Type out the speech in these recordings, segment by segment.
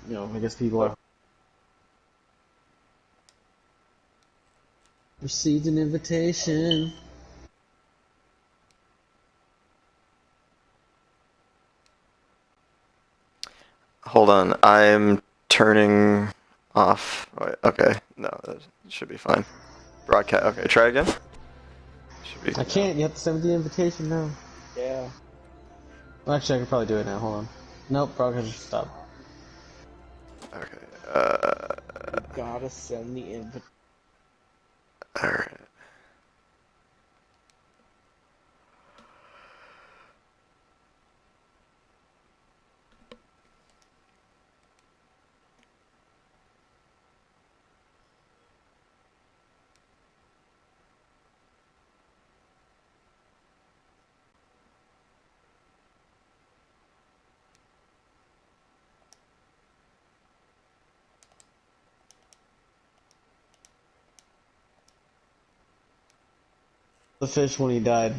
you know, I guess people are... Received an invitation. Hold on, I'm turning off. Wait, okay, no, that should be fine. Broadcast. Okay, try again. Should be. I can't. You have to send me the invitation now. Yeah. Well, actually, I could probably do it now. Hold on. Nope, broadcast just stopped. Okay. You gotta send the invitation. All right. The fish when he died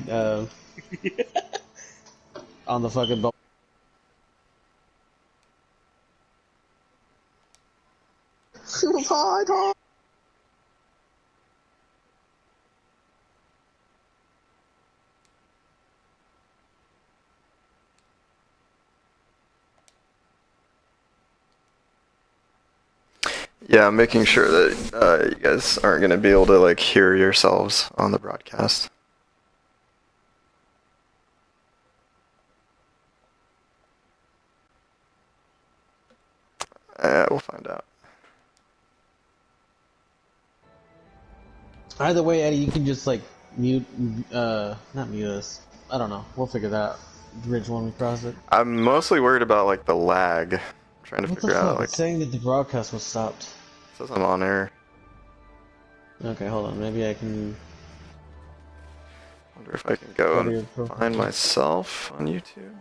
on the fucking boat. It was hard. Yeah, I'm making sure that you guys aren't gonna be able to like hear yourselves on the broadcast. We'll find out. Either way, Eddie, you can just like mute, not mute us. I don't know. We'll figure that out. Bridge when we cross it. I'm mostly worried about like the lag. I'm trying to What the figure fuck? out like. It's saying that the broadcast was stopped. It says I'm on air. Okay, hold on. Maybe I can. Wonder if I can go and find myself on YouTube.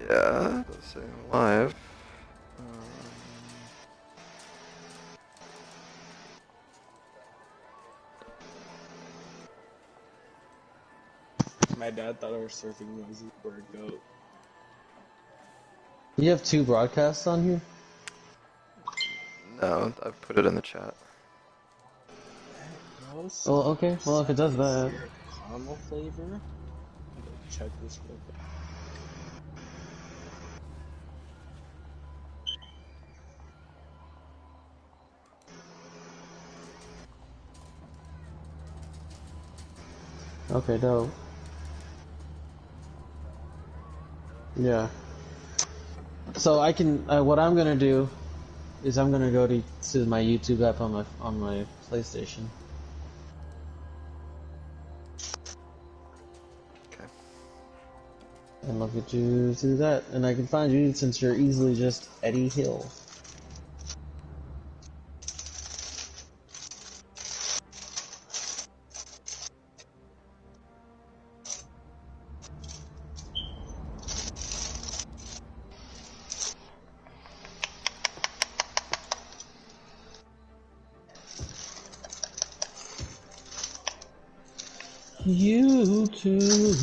Yeah, let's say I'm live. My dad thought our surfing noises were a goat. You have two broadcasts on here? No, I've put it in the chat. Oh, okay. Well, if it does that. Caramel flavor? Check this real quick. Okay, dope. Yeah. So I can. What I'm gonna do is I'm gonna go to my YouTube app on my PlayStation. Okay. And look at you do that, and I can find you since you're easily just Eddie Hill. YouTube.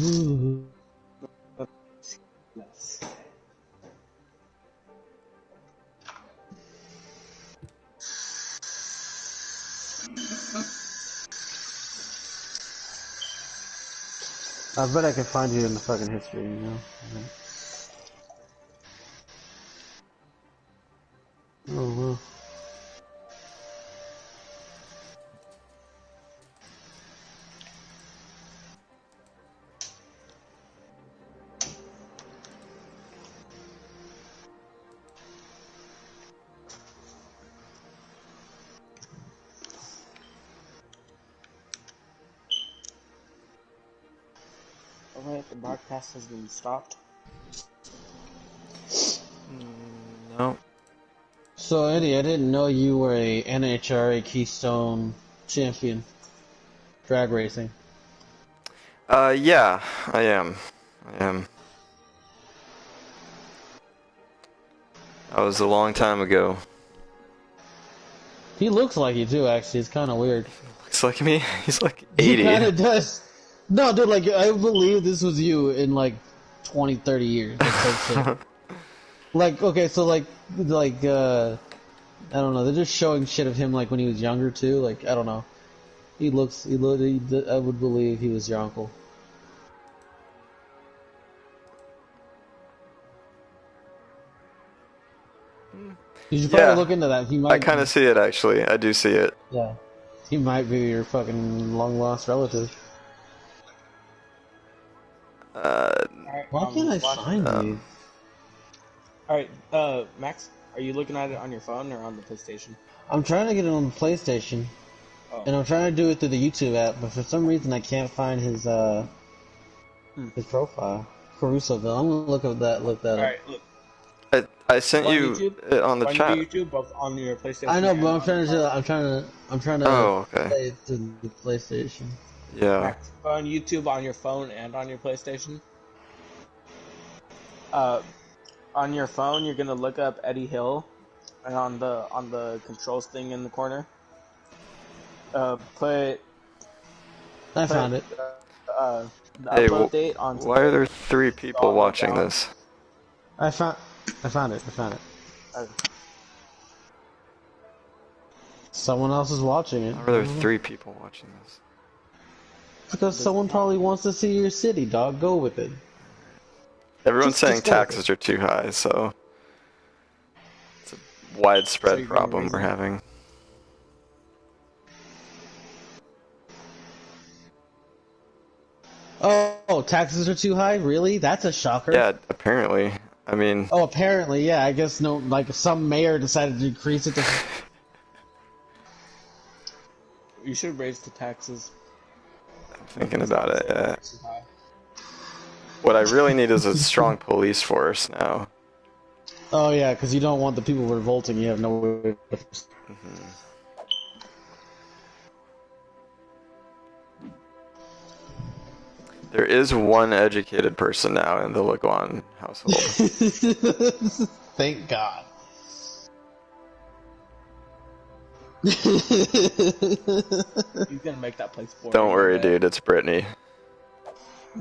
Yes. I bet I can find you in the fucking history, you know? Oh, well. Alright, the broadcast has been stopped. No. So, Eddie, I didn't know you were a NHRA Keystone champion. Drag racing. Yeah, I am. That was a long time ago. He looks like you too, actually. It's kind of weird. Looks like me. He's like 80. He kind of does. No, dude, like, I believe this was you in, like, 20, 30 years. Like, type shit. Like, okay, so like, I don't know. They're just showing shit of him like when he was younger too. Like, I don't know. He looks. I would believe he was your uncle. You should probably Yeah, look into that. He I might. kind of see it actually. I do see it. Yeah. He might be your fucking long lost relative. Alright, Why can't I watch. find you? Alright, Max, are you looking at it on your phone or on the PlayStation? I'm trying to get it on the PlayStation, Oh. and I'm trying to do it through the YouTube app, but for some reason I can't find his profile. Carusoville. I'm gonna look that up. Alright, look. I sent On you YouTube? it on the On chat. YouTube, both on your PlayStation. I know, but and on your phone? I'm trying to Oh, okay. play it through the PlayStation. Yeah. Max, on YouTube, on your phone, and on your PlayStation. On your phone, you're gonna look up Eddie Hill, and on the controls thing in the corner, put I found it. the Hey, upload date on. why are there 3 people watching this? I found it. Okay. Someone else is watching it. Why are there 3 people watching this? Because someone probably wants to see your city, dog. Go with it. Everyone's saying just go with taxes are too high, so it's a widespread you're gonna problem raise we're them? having. Oh, taxes are too high? Really? That's a shocker. Yeah, apparently. I mean, Oh, apparently, yeah. I guess no. Like some mayor decided to increase it to. You should raise the taxes. I'm thinking about it. Yeah. What I really need is a strong police force now. Oh yeah, because you don't want the people revolting. You have no way. There is one educated person now in the Leguan household. Thank God. He's gonna make that place boring. Don't worry, dude. It's Brittany.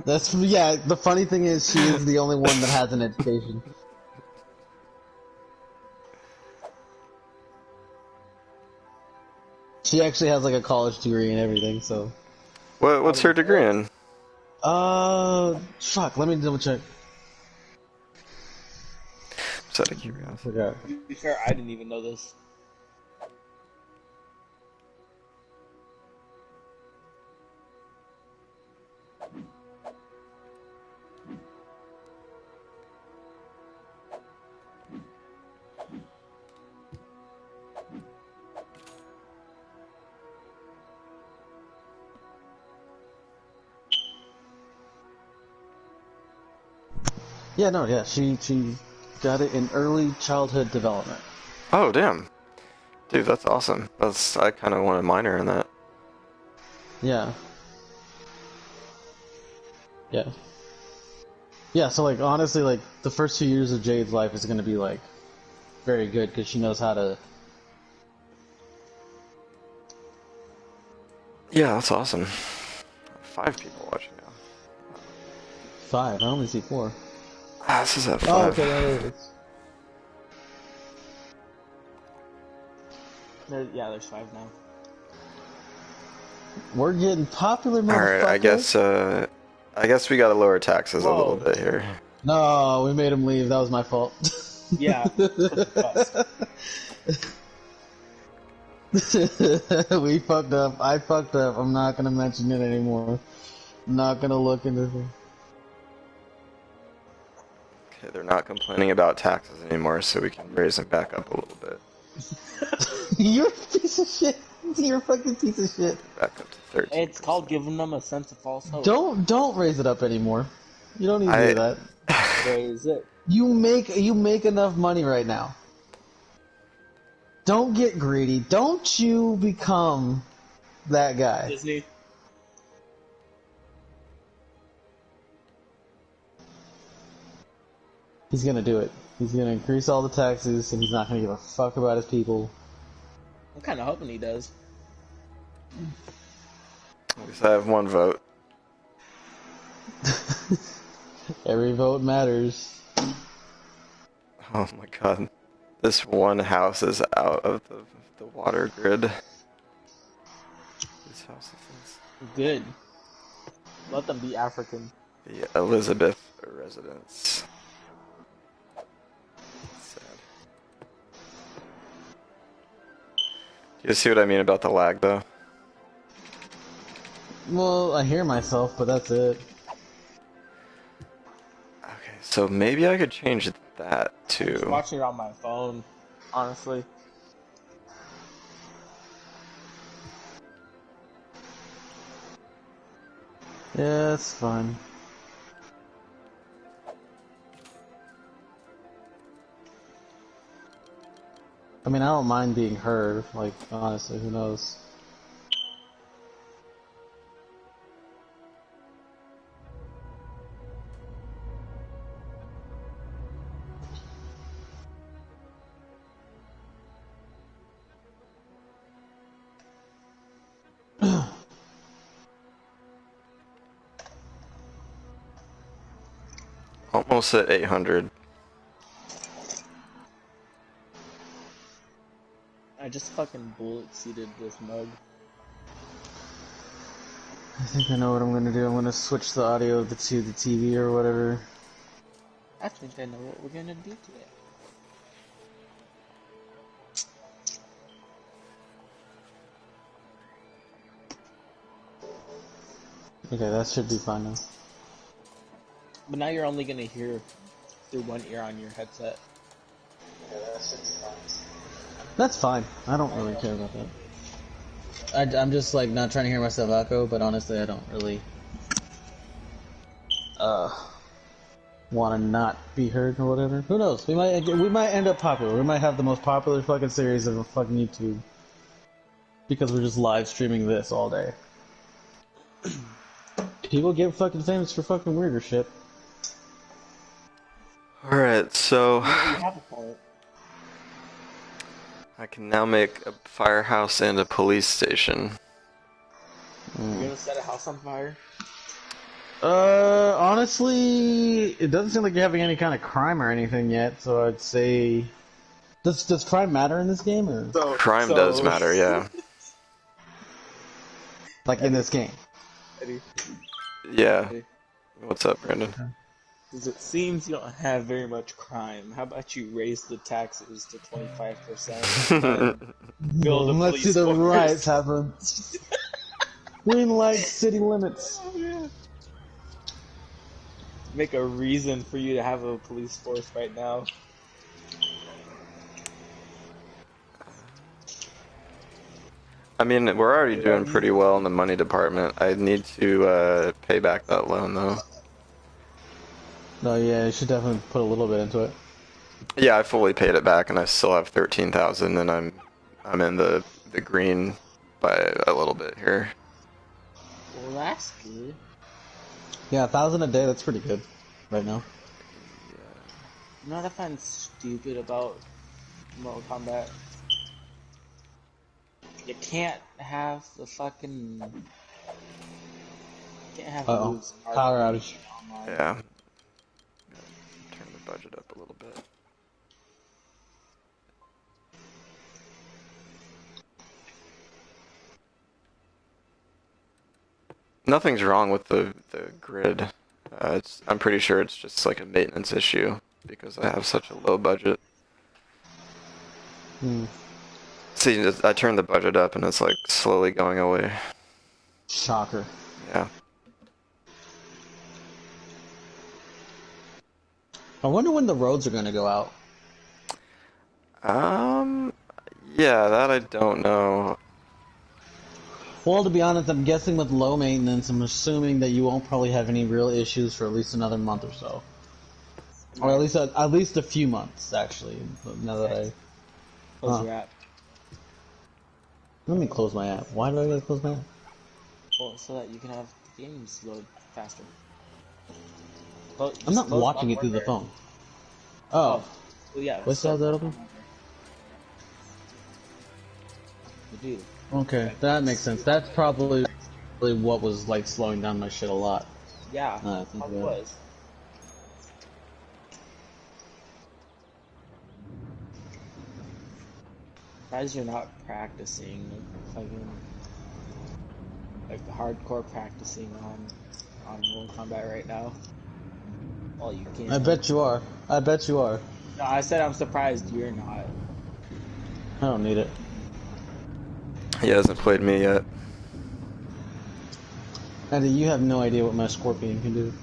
That's yeah. The funny thing is, she is the only one that has an education. She actually has like a college degree and everything. So. What's her degree in? Fuck. Let me double check. Just out of I curiosity. forgot. To be fair, I didn't even know this. Yeah, no, yeah. She got it in early childhood development. Oh, damn. Dude, that's awesome. I kind of want a minor in that. Yeah. Yeah. Yeah, so like honestly, like the first 2 years of Jade's life is gonna be like very good because she knows how to. Yeah, that's awesome. 5 people watching now. 5. I only see 4. This is at 5. Oh, okay, there it is. Yeah, there's 5 now. We're getting popular, motherfucker. Alright, I guess we gotta lower taxes a little bit here. No, we made him leave. That was my fault. Yeah. We fucked up. I fucked up. I'm not gonna mention it anymore. I'm not gonna look into it. Okay, they're not complaining about taxes anymore, so we can raise them back up a little bit. You're a piece of shit. You're a fucking piece of shit. Back up to 13. It's called giving them a sense of false hope. Don't raise it up anymore. You don't need to do that. Raise it. You make enough money right now. Don't get greedy. Don't you become that guy. Disney. He's gonna do it. He's gonna increase all the taxes, and he's not gonna give a fuck about his people. I'm kind of hoping he does. At least I have 1 vote. Every vote matters. Oh my god. This one house is out of the water grid. This house is Good. Let them be African. the Elizabeth residence. Sad. Do you see what I mean about the lag, though? Well, I hear myself, but that's it. Okay, so maybe I could change that I'm to... watching it on my phone, honestly. Yeah, it's fine. I mean, I don't mind being heard. Like, honestly, who knows? Almost at 800. I just fucking bullet seated this mug. I think I know what I'm gonna do. I'm gonna switch the audio to the TV or whatever. I think I know what we're gonna do today. Okay, that should be fine now. But now you're only gonna hear through one ear on your headset. That's fine. I don't really care about that. I'm just like not trying to hear myself echo, but honestly, I don't really want to not be heard or whatever. Who knows? We might end up popular. We might have the most popular fucking series of fucking YouTube because we're just live streaming this all day. People get fucking famous for fucking weirder shit. Alright, so... You have a point. I can now make a firehouse and a police station. You're gonna set a house on fire? Honestly, it doesn't seem like you're having any kind of crime or anything yet, so I'd say... Does crime matter in this game, or...? Crime does matter, yeah. Like in this game? Eddie, Yeah. What's up, Brandon? because it seems you don't have very much crime. How about you raise the taxes to 25%? Build a Let's see police the force. riots happen. Green light, city limits. Oh, yeah. Make a reason for you to have a police force right now. I mean, we're already doing pretty well in the money department. I need to pay back that loan, though. No, yeah, you should definitely put a little bit into it. Yeah, I fully paid it back, and I still have 13,000, and I'm in the green by a little bit here. Well, that's good. Yeah, 1,000 a day, that's pretty good right now. You know what I find stupid about Mortal Kombat? You can't have the fucking... You can't have moves Power outage. online. Yeah. Turn the budget up a little bit. Nothing's wrong with the grid. I'm pretty sure it's just like a maintenance issue because I have such a low budget. See, I turned the budget up and it's like slowly going away. Shocker. Yeah. I wonder when the roads are gonna go out. Yeah, that I don't know. Well, to be honest, I'm guessing with low maintenance, I'm assuming that you won't probably have any real issues for at least another month or so. Or at least a few months, actually. Now that I... Close your app. Let me close my app. Why do I gotta close my app? Well, so that you can have the games load faster. I'm not watching it through the phone. Oh. Well, yeah. What's that open? You do. Okay, that makes sense. That's probably what was like slowing down my shit a lot. Yeah, I think probably that- was. Surprised you're not practicing, like, fucking, like hardcore practicing on Mortal Kombat right now. All you can. I bet you are. I bet you are. No, I said I'm surprised you're not. I don't need it. He hasn't played me yet. Eddie, you have no idea what my Scorpion can do.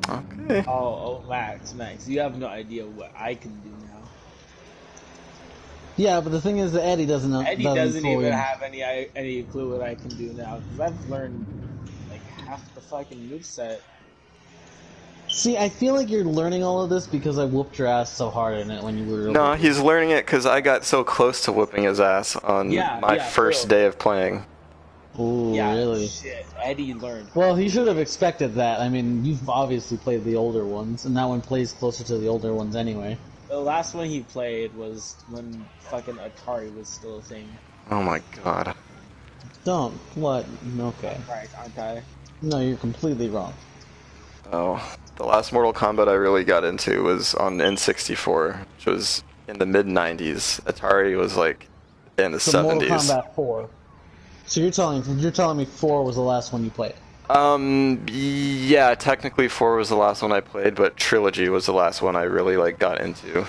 Okay. Oh, Max, you have no idea what I can do now. Yeah, but the thing is that Eddie doesn't know. Eddie doesn't fully... even have any clue what I can do now, because I've learned like half the fucking moveset. See, I feel like you're learning all of this because I whooped your ass so hard in it when you were... No, he's learning it because I got so close to whooping his ass on my first day of playing. Ooh, yeah, really? Shit, Eddie learned. Well, he should have expected that. I mean, you've obviously played the older ones, and that one plays closer to the older ones anyway. The last one he played was when fucking Atari was still a thing. Oh my god. Don't. What? Okay. Right, aren't I? No, you're completely wrong. Oh, the last Mortal Kombat I really got into was on N64, which was in the mid-90s. Atari was like in the 70s. Mortal Kombat 4. So you're telling me 4 was the last one you played? Yeah, technically 4 was the last one I played, but Trilogy was the last one I really like got into.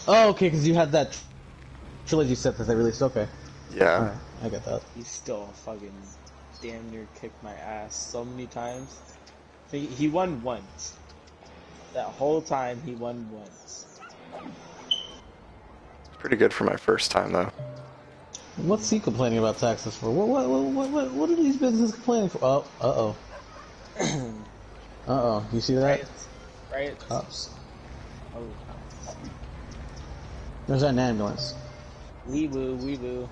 Oh, okay, because you had that trilogy set that they released. Okay. Yeah. Alright, I get that. He still fucking damn near kicked my ass so many times. He won once. That whole time he won once. It's pretty good for my first time though. What's he complaining about taxes for? What are these businesses complaining for? Oh, uh-oh. Uh-oh, you see that? Right. Cops. Oh. There's an ambulance. Wee woo, wee woo.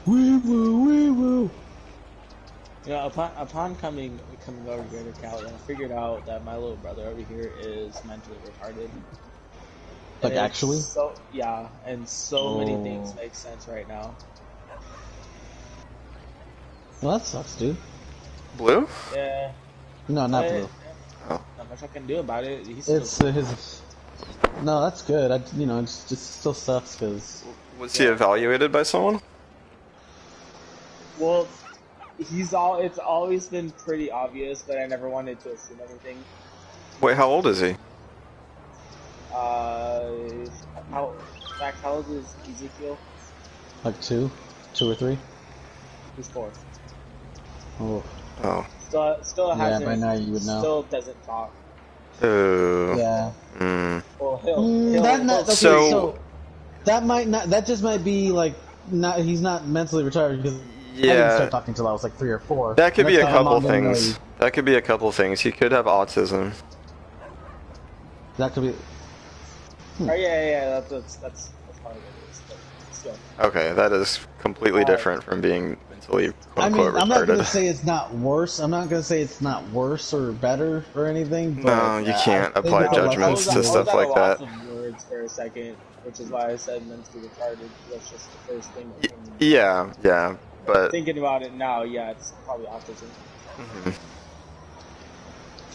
Wee woo, wee woo. You know, upon coming over here to Cali, I figured out that my little brother over here is mentally retarded. Like, And actually? So, yeah, and so many things make sense right now. Well, that sucks, dude. Blue? Yeah. No, not But, blue. Oh. not much I can do about it. He's It's still his... No, that's good. It just still sucks, because... Was he evaluated by someone? Well, it's always been pretty obvious, but I never wanted to assume anything. Wait, how old is he? How old is Ezekiel? Like 2 or 3? He's 4. Oh. Oh. Still hasn't. by now you would know. Still doesn't talk. Ooh. Yeah. Well, he'll Okay, so that might not. That just might be like not. He's not mentally retarded because I didn't start talking until I was like 3 or 4. That could be a That's how couple long I'm things. really- That could be a couple things. He could have autism. That could be. Oh yeah. That's part of it. But still. Okay, that is completely different from being mentally I quote-unquote mean, I'm not retarded. gonna say it's not worse. I'm not gonna say it's not worse or better or anything. But No, you can't I think apply it's a judgments lesson to to stuff I was like at a loss that. of words for a second, which is why I said mentally retarded. That's just the first thing that came to me. Yeah, but Thinking about it now, yeah, it's probably autism. mhm.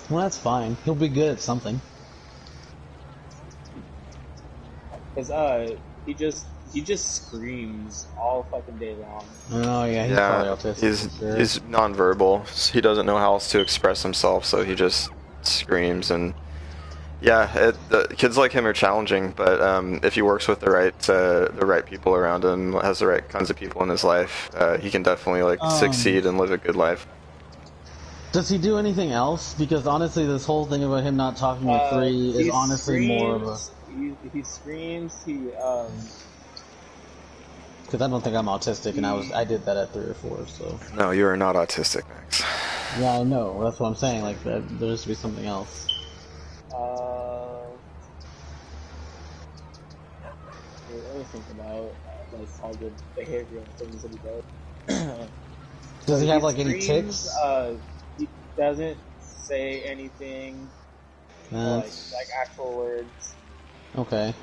Well, that's fine. He'll be good at something. Cause he just screams all fucking day long. Oh yeah, he's probably autistic. He's nonverbal. He doesn't know how else to express himself, so he just screams. And yeah, kids like him are challenging. But if he works with the right people around him, has the right kinds of people in his life, he can definitely succeed and live a good life. Does he do anything else? Because honestly, this whole thing about him not talking at 3 is honestly more of a. He screams. Because I don't think I'm autistic, and I did that at 3 or 4. So. No, you are not autistic, Max. Yeah, I know. That's what I'm saying. Like that, there has to be something else. Let me think about like all the behavioral things that he does. Does he have like any ticks? He doesn't say anything like actual words. Okay.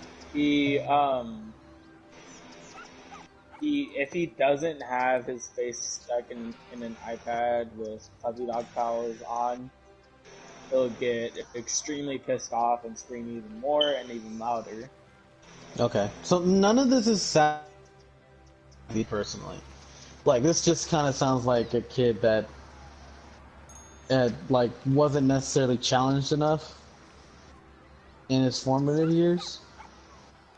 If he doesn't have his face stuck in an iPad with puppy dog powers on, he'll get extremely pissed off and scream even more and even louder. Okay, so none of this is sad to me personally. Like, this just kind of sounds like a kid that, like, wasn't necessarily challenged enough in his formative years.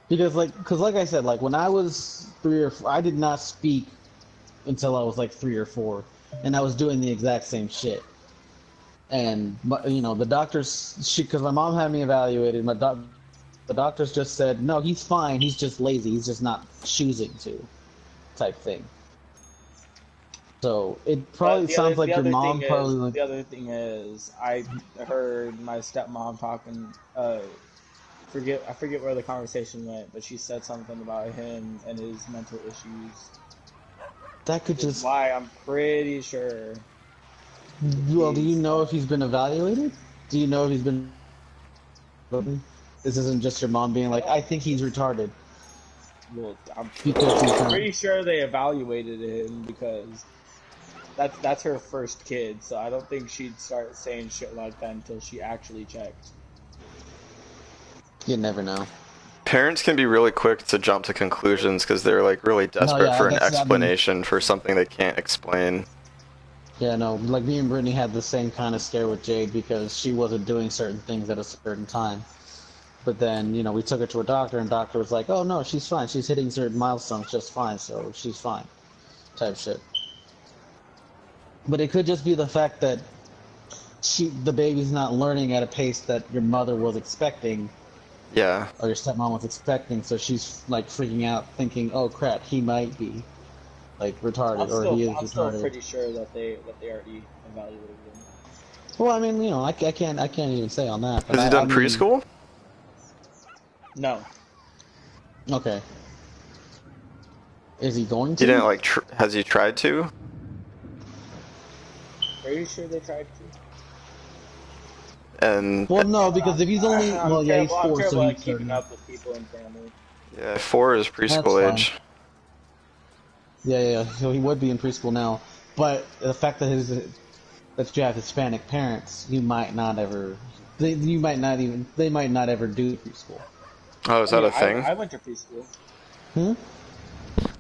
Because, like I said, like, when I was 3 or 4, I did not speak until I was, like, 3 or 4. And I was doing the exact same shit. And, you know, the doctors, because my mom had me evaluated, the doctors just said, no, he's fine, he's just lazy, he's just not choosing to, type thing. So it But probably sounds like your mom probably like. the other thing is, I heard my stepmom talking. I forget where the conversation went, but she said something about him and his mental issues. That could Which is just. why I'm pretty sure. Well, do you know if he's been evaluated? Do you know if he's been? This isn't just your mom being like, I think he's retarded. Well, I'm Because he's pretty sure they evaluated him because that's her first kid, so I don't think she'd start saying shit like that until she actually checked. You never know. Parents can be really quick to jump to conclusions because they're like really desperate yeah, for an that's, I mean, explanation for something they can't explain. Yeah, no, like me and Brittany had the same kind of scare with Jade because she wasn't doing certain things at a certain time. But then, you know, we took her to a doctor, and doctor was like, "Oh no, she's fine. She's hitting certain milestones just fine, so she's fine." Type shit. But it could just be the fact that the baby's not learning at a pace that your mother was expecting, Yeah. or your stepmom was expecting. So she's like freaking out, thinking, "Oh crap, he might be like retarded, or he is I'm still retarded." pretty sure that they already evaluated him. Well, I mean, you know, I can't even say on that. But Has he I done mean, preschool? No, okay, is he going He to? didn't like. Has he tried to? pretty sure they tried And Well, no, because if he's only, to. well, yeah, he's I'm 4, so terrible at he's keeping 30. up with people in family. yeah, 4 is That's preschool fine. age. Yeah, so he would be in preschool now. But the fact that that you have Hispanic parents, you might not ever, they might not ever do preschool. Oh, is I that mean, a thing? I went to preschool. Hmm?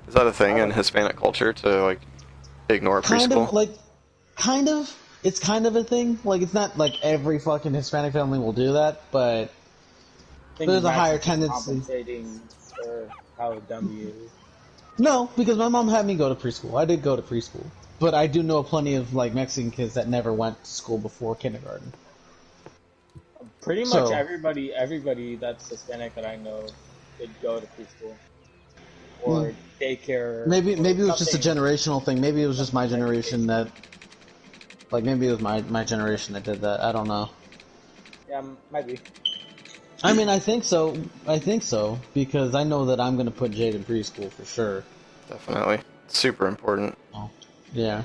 Is that a thing I in went. Hispanic culture to like ignore Kind of, preschool? like, kind of. It's kind of a thing. Like, it's not like every fucking Hispanic family will do that, but I think there's a Max higher is just tendency. compensating for how dumb he is. No, because my mom had me go to preschool. I did go to preschool. But I do know plenty of, like, Mexican kids that never went to school before kindergarten. Pretty much So, everybody that's Hispanic that I know did go to preschool or daycare. maybe Or it was just a something, generational thing. Maybe it was just my something generation educational. that, like, maybe it was my generation that did that. I don't know. Yeah, might be. I mean, I think so. I think so because I know that I'm gonna put Jade in preschool for sure. Definitely. Super important. Oh, yeah.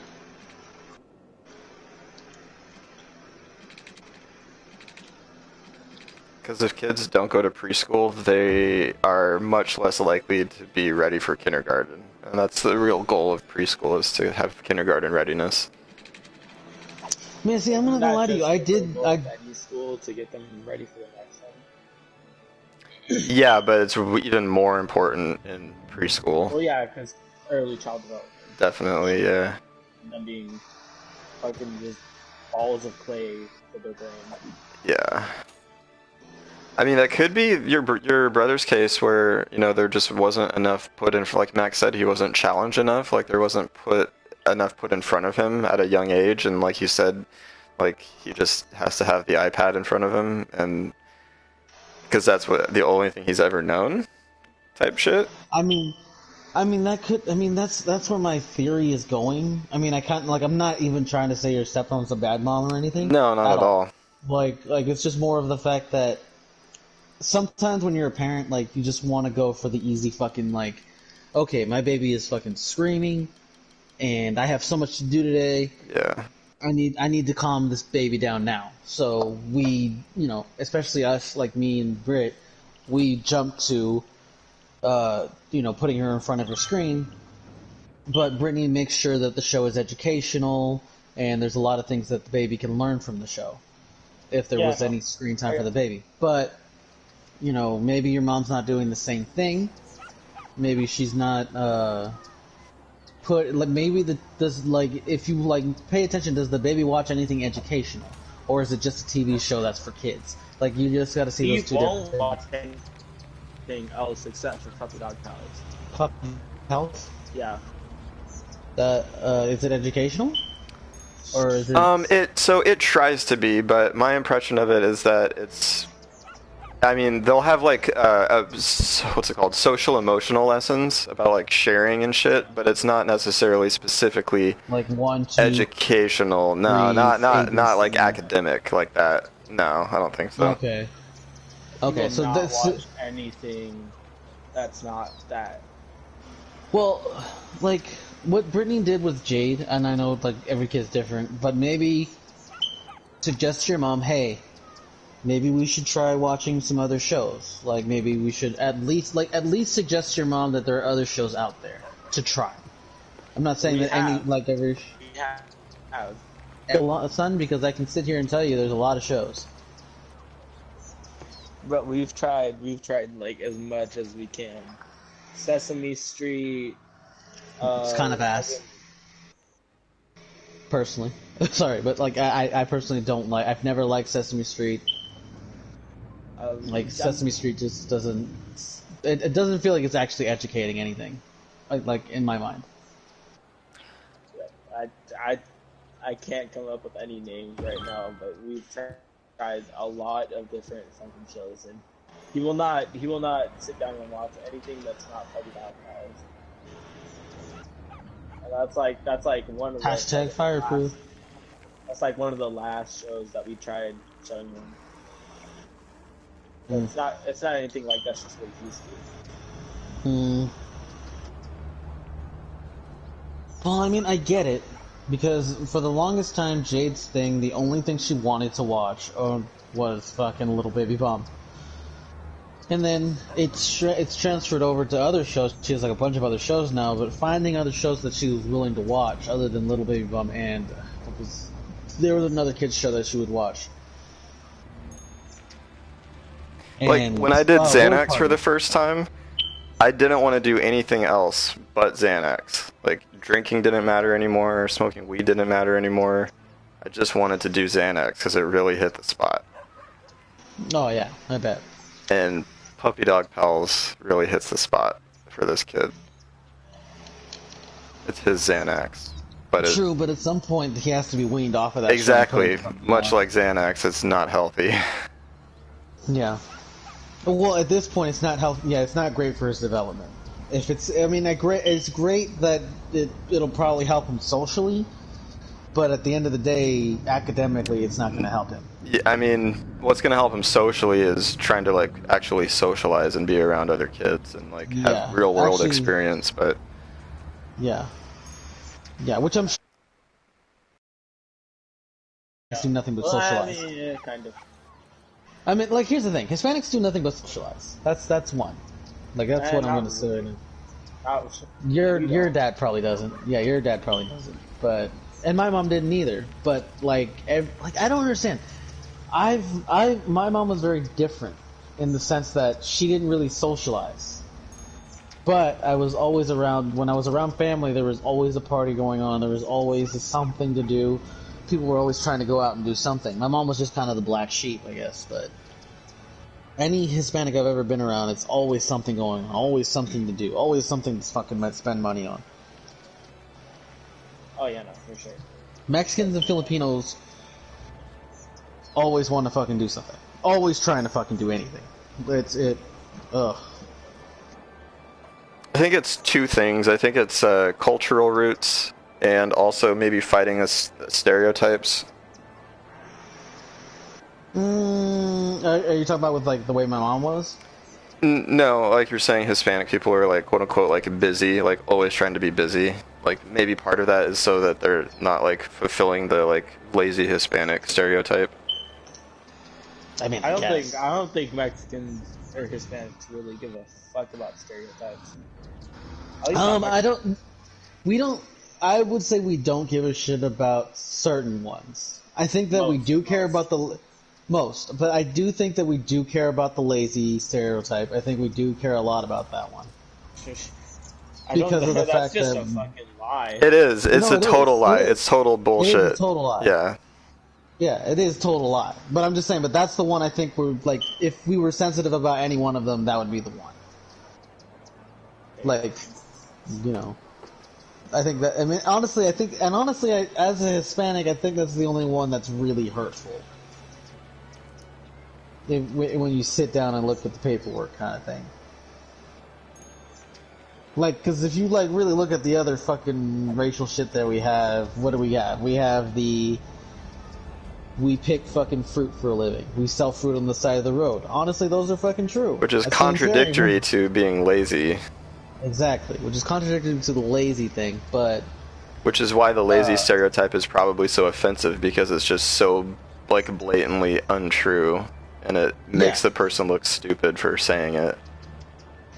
Because if kids don't go to preschool, they are much less likely to be ready for kindergarten. And that's the real goal of preschool, is to have kindergarten readiness. Man, see, I'm not Isn't gonna that lie to you. just I the did. goal of any school to get them ready for the next one? Yeah, but it's even more important in preschool. Well, yeah, because early child development Definitely, yeah. and them being fucking just balls of clay for their brain. Yeah. I mean, that could be your brother's case where, you know, there just wasn't enough put in, like Max said, he wasn't challenged enough, like there wasn't enough put in front of him at a young age, and like you said, like he just has to have the iPad in front of him, and because that's the only thing he's ever known, type shit. That could. I mean, that's where my theory is going. I mean, I can't. Like, I'm not even trying to say your stepmom's a bad mom or anything. No, not at all. Like, it's just more of the fact that sometimes when you're a parent, like, you just want to go for the easy fucking, like, okay, my baby is fucking screaming, and I have so much to do today. Yeah. I need to calm this baby down now. So we, you know, especially us, like me and Britt, we jump to, you know, putting her in front of her screen. But Brittany makes sure that the show is educational, and there's a lot of things that the baby can learn from the show, if there was any screen time for the baby. But you know, maybe your mom's not doing the same thing. Maybe she's not, if you, like, pay attention, does the baby watch anything educational? Or is it just a TV show that's for kids? Like, you just gotta see those two different won't watch anything else except for Puppy Dog Pals. Puppy Health? Yeah. Is it educational? Or is it... So it tries to be, but my impression of it is that it's... I mean, they'll have, like, what's it called? Social emotional lessons about, like, sharing and shit, but it's not necessarily specifically... Like 1, 2... educational. No, not like academic like that. No, I don't think so. Okay. Okay, so this... watch anything that's not that. Well, like, what Brittany did with Jade, and I know, like, every kid's different, but maybe suggest to your mom, hey, maybe we should try watching some other shows. Like, maybe we should at least suggest to your mom that there are other shows out there to try. I'm not saying every... We have. A lot, son, because I can sit here and tell you there's a lot of shows. But we've tried like as much as we can. Sesame Street. It's kind of ass. Personally. Sorry, but like I personally don't like. I've never liked Sesame Street. Like Sesame Street just doesn't. It doesn't feel like it's actually educating anything. Like in my mind. I can't come up with any names right now, but we've tried a lot of different fucking shows, and he will not sit down and watch anything that's not Puppy Dog Pals. And that's like one of the fireproof. That's like one of the last shows that we tried showing him. It's not anything like that's just what he's used to. Well, I mean, I get it. Because for the longest time, Jade's thing, the only thing she wanted to watch was fucking Little Baby Bomb. And then it's transferred over to other shows. She has like a bunch of other shows now, but finding other shows that she was willing to watch other than Little Baby Bomb and there was another kids show that she would watch. Like when I did Xanax for the first time, I didn't want to do anything else but Xanax. Like, drinking didn't matter anymore, smoking weed didn't matter anymore. I just wanted to do Xanax because it really hit the spot. Oh yeah, I bet. And Puppy Dog Pals really hits the spot for this kid. It's his Xanax. But true, but at some point he has to be weaned off of that. Exactly. Much like Xanax, it's not healthy. Yeah. Well, at this point, it's not healthy. Yeah, it's not great for his development. If it's, I mean, it's great that it'll probably help him socially, but at the end of the day, academically, it's not going to help him. Yeah, I mean, what's going to help him socially is trying to like actually socialize and be around other kids and like have real world experience. But yeah, which I'm sure do nothing but socialize. I mean, yeah, kind of. I mean, like, here's the thing: Hispanics do nothing but socialize. That's one. Like, that's what I'm going to say. Your dad probably doesn't. Yeah, your dad probably doesn't. And my mom didn't either. But like I don't understand. My mom was very different in the sense that she didn't really socialize. But I was always around. When I was around family, there was always a party going on. There was always something to do. People were always trying to go out and do something. My mom was just kind of the black sheep, I guess. But any Hispanic I've ever been around, it's always something going on, always something to do, always something to fucking spend money on. Oh yeah, no, for sure. Mexicans and Filipinos always want to fucking do something. Always trying to fucking do anything. Ugh. I think it's two things. I think it's cultural roots and also maybe fighting stereotypes. Are you talking about with like the way my mom was? No, like you're saying, Hispanic people are like quote unquote like busy, like always trying to be busy. Like maybe part of that is so that they're not like fulfilling the like lazy Hispanic stereotype. I mean, I don't think Mexicans or Hispanics really give a fuck about stereotypes. I would say we don't give a shit about certain ones. I think that we do care about the Most, but I do think that we do care about the lazy stereotype. I think we do care a lot about that one. Because of the that's fact just that a fucking lie. It is. It's No, a it total is. lie. It is. It's total bullshit. It is a total lie. Yeah. Yeah, it is total lie. But I'm just saying, but that's the one I think we're, like, if we were sensitive about any one of them, that would be the one. Like, you know, I think that, I mean, honestly, as a Hispanic, I think that's the only one that's really hurtful. When you sit down and look at the paperwork kind of thing. Like, because if you, like, really look at the other fucking racial shit that we have, what do we have? We have we pick fucking fruit for a living. We sell fruit on the side of the road. Honestly, those are fucking true. Which is That's contradictory to being lazy. Exactly, which is contradictory to the lazy thing, but... Which is why the lazy stereotype is probably so offensive, because it's just so, like, blatantly untrue, and it makes the person look stupid for saying it.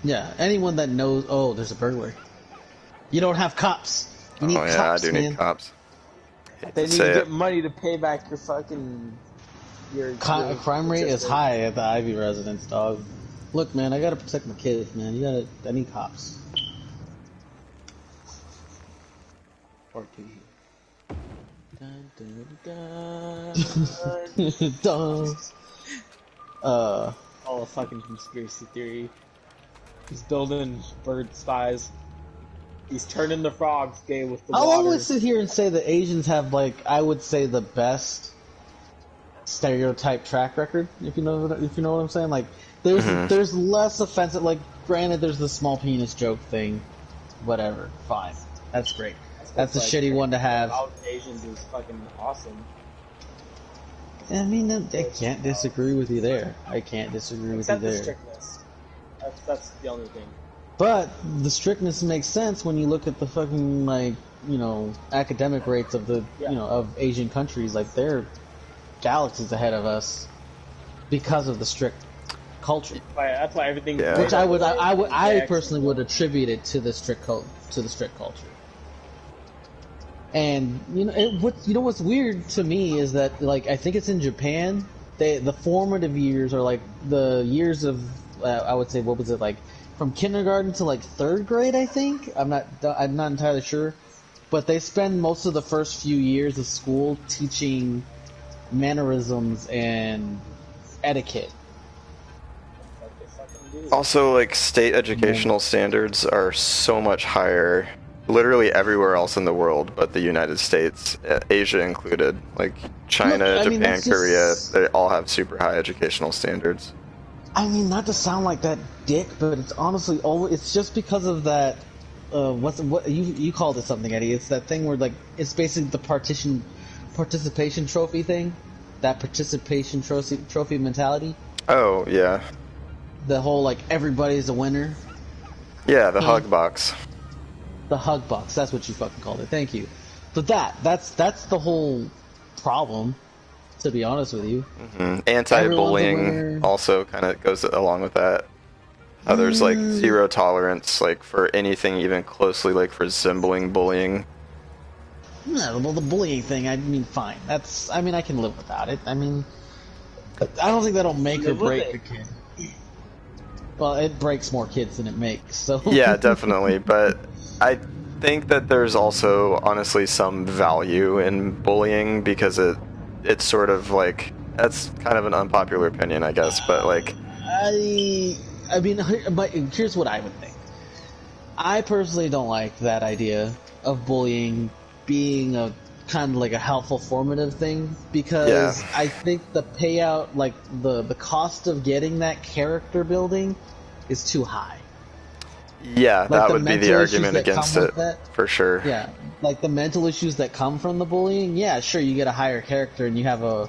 Yeah, anyone that knows... Oh, there's a burglary. You don't have cops. You need cops, I do man. need cops. They need to get money to pay back your fucking... Crime rate is high at the Ivy residence, dog. Look, man, I gotta protect my kids, man. I need cops. Part 2. Dun, dun, dun. Dun. All a fucking conspiracy theory. He's building bird spies. He's turning the frogs gay with the water. I'll always sit here and say that Asians have, like, I would say the best stereotype track record, if you know what I'm saying. Like, there's less offensive. Like, granted, there's the small penis joke thing. Whatever, fine, that's great. That's a shitty one to have. About Asians is fucking awesome. I mean, I can't disagree with you there. Except the strictness. That's the only thing. But the strictness makes sense when you look at the fucking, like, you know, academic rates of the of Asian countries. Like, they're galaxies ahead of us because of the strict culture. That's why everything. Yeah. Which I personally would attribute it to the strict culture. And what's weird to me is that, like, I think it's in Japan. The formative years are like the years of I would say, what was it, like from kindergarten to like 3rd grade, I think. I'm not entirely sure, but they spend most of the first few years of school teaching mannerisms and etiquette. Also, like, state educational standards are so much higher literally everywhere else in the world but the United States, Asia included. Like, China, Japan, Korea, they all have super high educational standards. I mean, not to sound like that dick, but it's honestly it's just because of that, what you called it something, Eddie. It's that thing where, like, it's basically the participation trophy thing. That participation trophy mentality. Oh, yeah. The whole, like, everybody's a winner. Yeah, the hug box. The hug box, that's what you fucking called it. Thank you. But that's the whole problem, to be honest with you. Mm-hmm. Anti-bullying also kind of goes along with that. There's, like, zero tolerance, like, for anything even closely, like, resembling bullying. Yeah, well, the bullying thing, I mean, fine. I mean, I can live without it. I mean, I don't think that'll make or break a kid. Well, it breaks more kids than it makes, so... Yeah, definitely, but I think that there's also, honestly, some value in bullying, because it's sort of, like, that's kind of an unpopular opinion, I guess, but, like... I mean, but here's what I would think. I personally don't like that idea of bullying being a kind of like a helpful formative thing, because I think the payout, like the cost of getting that character building is too high. Yeah, like, that would be the argument against it, for sure. Yeah, like the mental issues that come from the bullying, yeah, sure, you get a higher character and you have a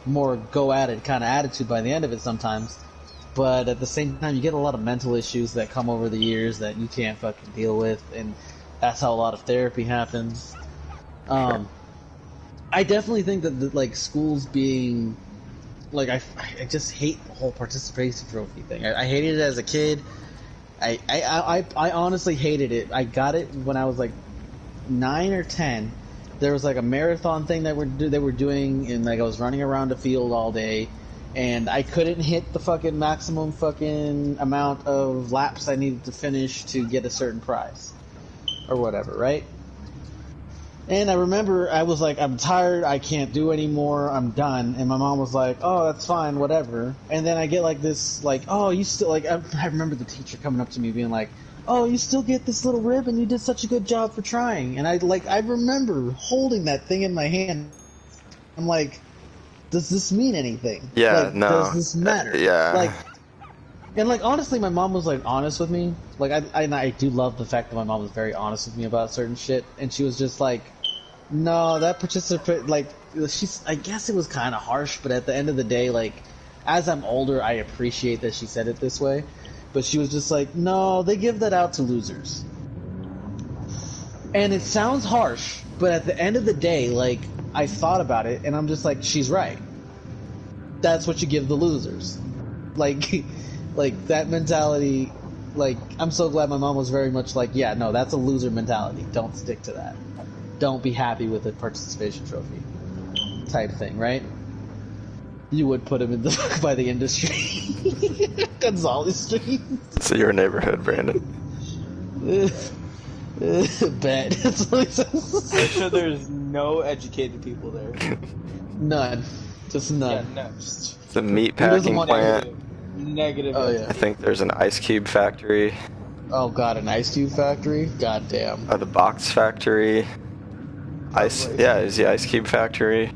more go-at-it kind of attitude by the end of it sometimes, but at the same time, you get a lot of mental issues that come over the years that you can't fucking deal with, and that's how a lot of therapy happens. I definitely think that like schools being like I just hate the whole participation trophy thing. I hated it as a kid. I honestly hated it. I got it when I was like 9 or 10. There was like a marathon thing that they were doing, and like I was running around the field all day, and I couldn't hit the fucking maximum fucking amount of laps I needed to finish to get a certain prize. Or whatever, right? And I remember I was like, I'm tired, I can't do anymore, I'm done. And my mom was like, oh, that's fine, whatever. And then I get like this, like, oh, you still, like, I remember the teacher coming up to me being like, oh, you still get this little ribbon, you did such a good job for trying. And I remember holding that thing in my hand. I'm like, does this mean anything? Yeah, like, no. Does this matter? Yeah. Like, and like, honestly, my mom was like honest with me. Like, I do love the fact that my mom was very honest with me about certain shit. And she was just like, no, that participant, like, I guess it was kind of harsh, but at the end of the day, like, as I'm older, I appreciate that she said it this way. But she was just like, no, they give that out to losers. And it sounds harsh, but at the end of the day, like, I thought about it, and I'm just like, she's right. That's what you give the losers. Like, like, that mentality, like, I'm so glad my mom was very much like, yeah, no, that's a loser mentality. Don't stick to that. Don't be happy with a participation trophy type thing, right? You would put him in the by the industry. Gonzalez Street. So your neighborhood, Brandon. Bet. That's what he says. I'm sure there's no educated people there. None. Just none. Yeah, no. Just It's a meat packing plant. negative. Oh, yeah. I think there's an ice cube factory. Oh god, an ice cube factory? God damn. The box factory. Is the ice cube factory.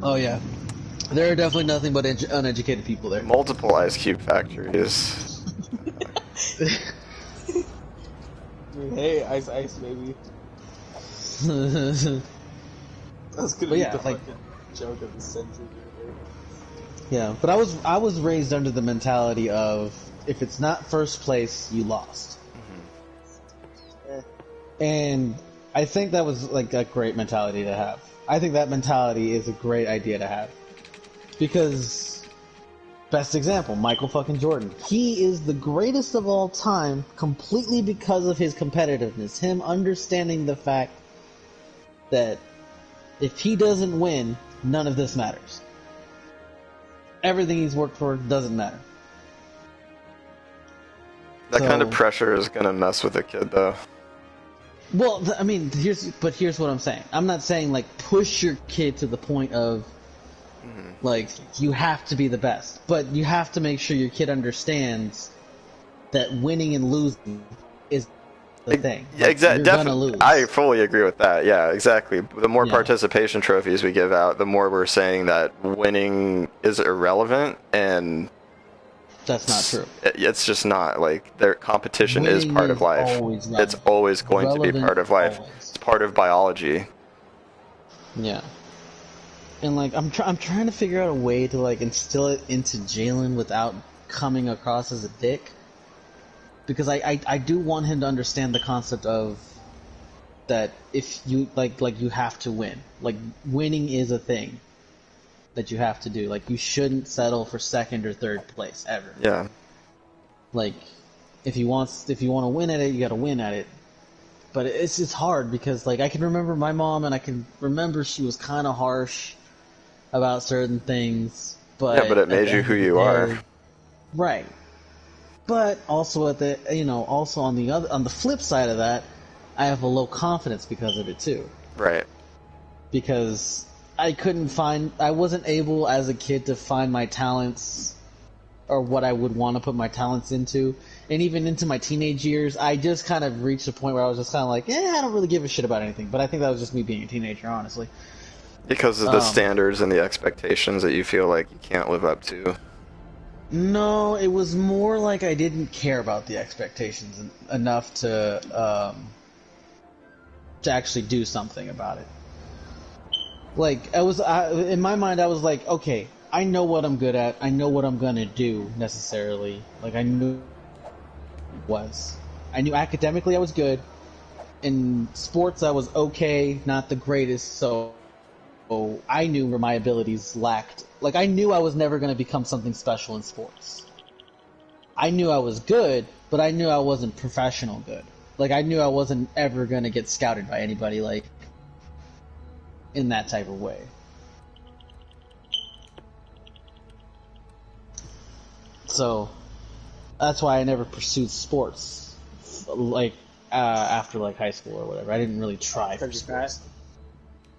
Oh yeah. There are definitely nothing but uneducated people there. Multiple ice cube factories. Hey, ice, baby. That's gonna be yeah, the like- fucking joke of the century. Yeah, but I was raised under the mentality of if it's not first place, you lost. And I think that was like a great mentality to have. I think that mentality is a great idea to have. Because, best example, Michael fucking Jordan. He is the greatest of all time completely because of his competitiveness. Him understanding the fact that if he doesn't win, none of this matters. Everything he's worked for doesn't matter. That kind of So- pressure is gonna mess with a kid, though. Well, I mean, here's what I'm saying. I'm not saying like push your kid to the point of like you have to be the best, but you have to make sure your kid understands that winning and losing is the thing. Yeah, Like, you're gonna definitely. lose. I fully agree with that. Yeah, exactly. The more Yeah. participation trophies we give out, the more we're saying that winning is irrelevant, and That's not true. it's just not. Like, their competition is Winning part of is life. always It's relevant. always going to be Relevant part of life. always. It's part of biology. Yeah. And like I'm trying to figure out a way to like instill it into Jalen without coming across as a dick. Because I do want him to understand the concept of that if you like you have to win. Like winning is a thing that you have to do. Like you shouldn't settle for second or third place ever. Yeah. Like if you want to win at it, you got to win at it. But it's just hard because like I can remember my mom and I can remember she was kind of harsh about certain things, but Yeah, but it at made the you end who of the you day- are. Right. But also also on the flip side of that, I have a low confidence because of it too. Right. Because I wasn't able as a kid to find my talents or what I would want to put my talents into. And even into my teenage years, I just kind of reached a point where I was just kind of like, I don't really give a shit about anything. But I think that was just me being a teenager, honestly. Because of the standards and the expectations that you feel like you can't live up to. No, it was more like I didn't care about the expectations enough to actually do something about it. Like in my mind, I was like, okay, I know what I'm good at. I know what I'm gonna do necessarily. Like I knew academically I was good. In sports, I was okay, not the greatest. So I knew where my abilities lacked. Like, I knew I was never going to become something special in sports. I knew I was good, but I knew I wasn't professional good. Like, I knew I wasn't ever going to get scouted by anybody, like, in that type of way. So that's why I never pursued sports, like after like high school or whatever. I didn't really try for sports.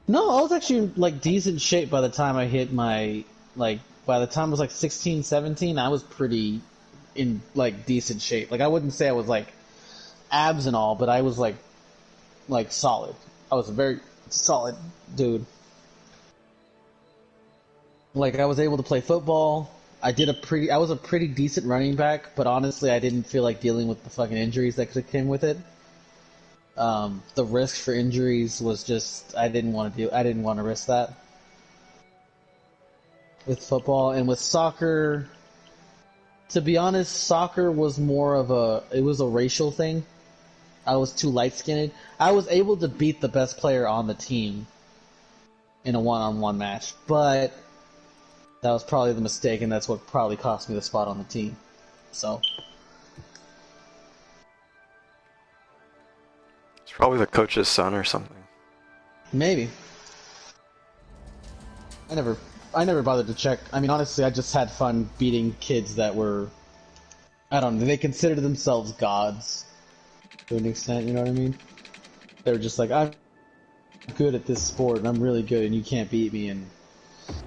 No, I was actually like decent shape by the time I hit my like. By the time I was like 16, 17, I was pretty in like decent shape. Like I wouldn't say I was like abs and all, but I was like solid. I was a very solid dude. Like I was able to play football. I was a pretty decent running back, but honestly, I didn't feel like dealing with the fucking injuries that came with it. The risk for injuries was just I didn't want to risk that. With football and with soccer, to be honest, soccer was more of it was a racial thing. I was too light-skinned. I was able to beat the best player on the team in a one-on-one match, but that was probably the mistake, and that's what probably cost me the spot on the team. So. It's probably the coach's son or something. Maybe. I never bothered to check. I mean, honestly, I just had fun beating kids that were, I don't know, they considered themselves gods to an extent, you know what I mean? They were just like, I'm good at this sport, and I'm really good, and you can't beat me, and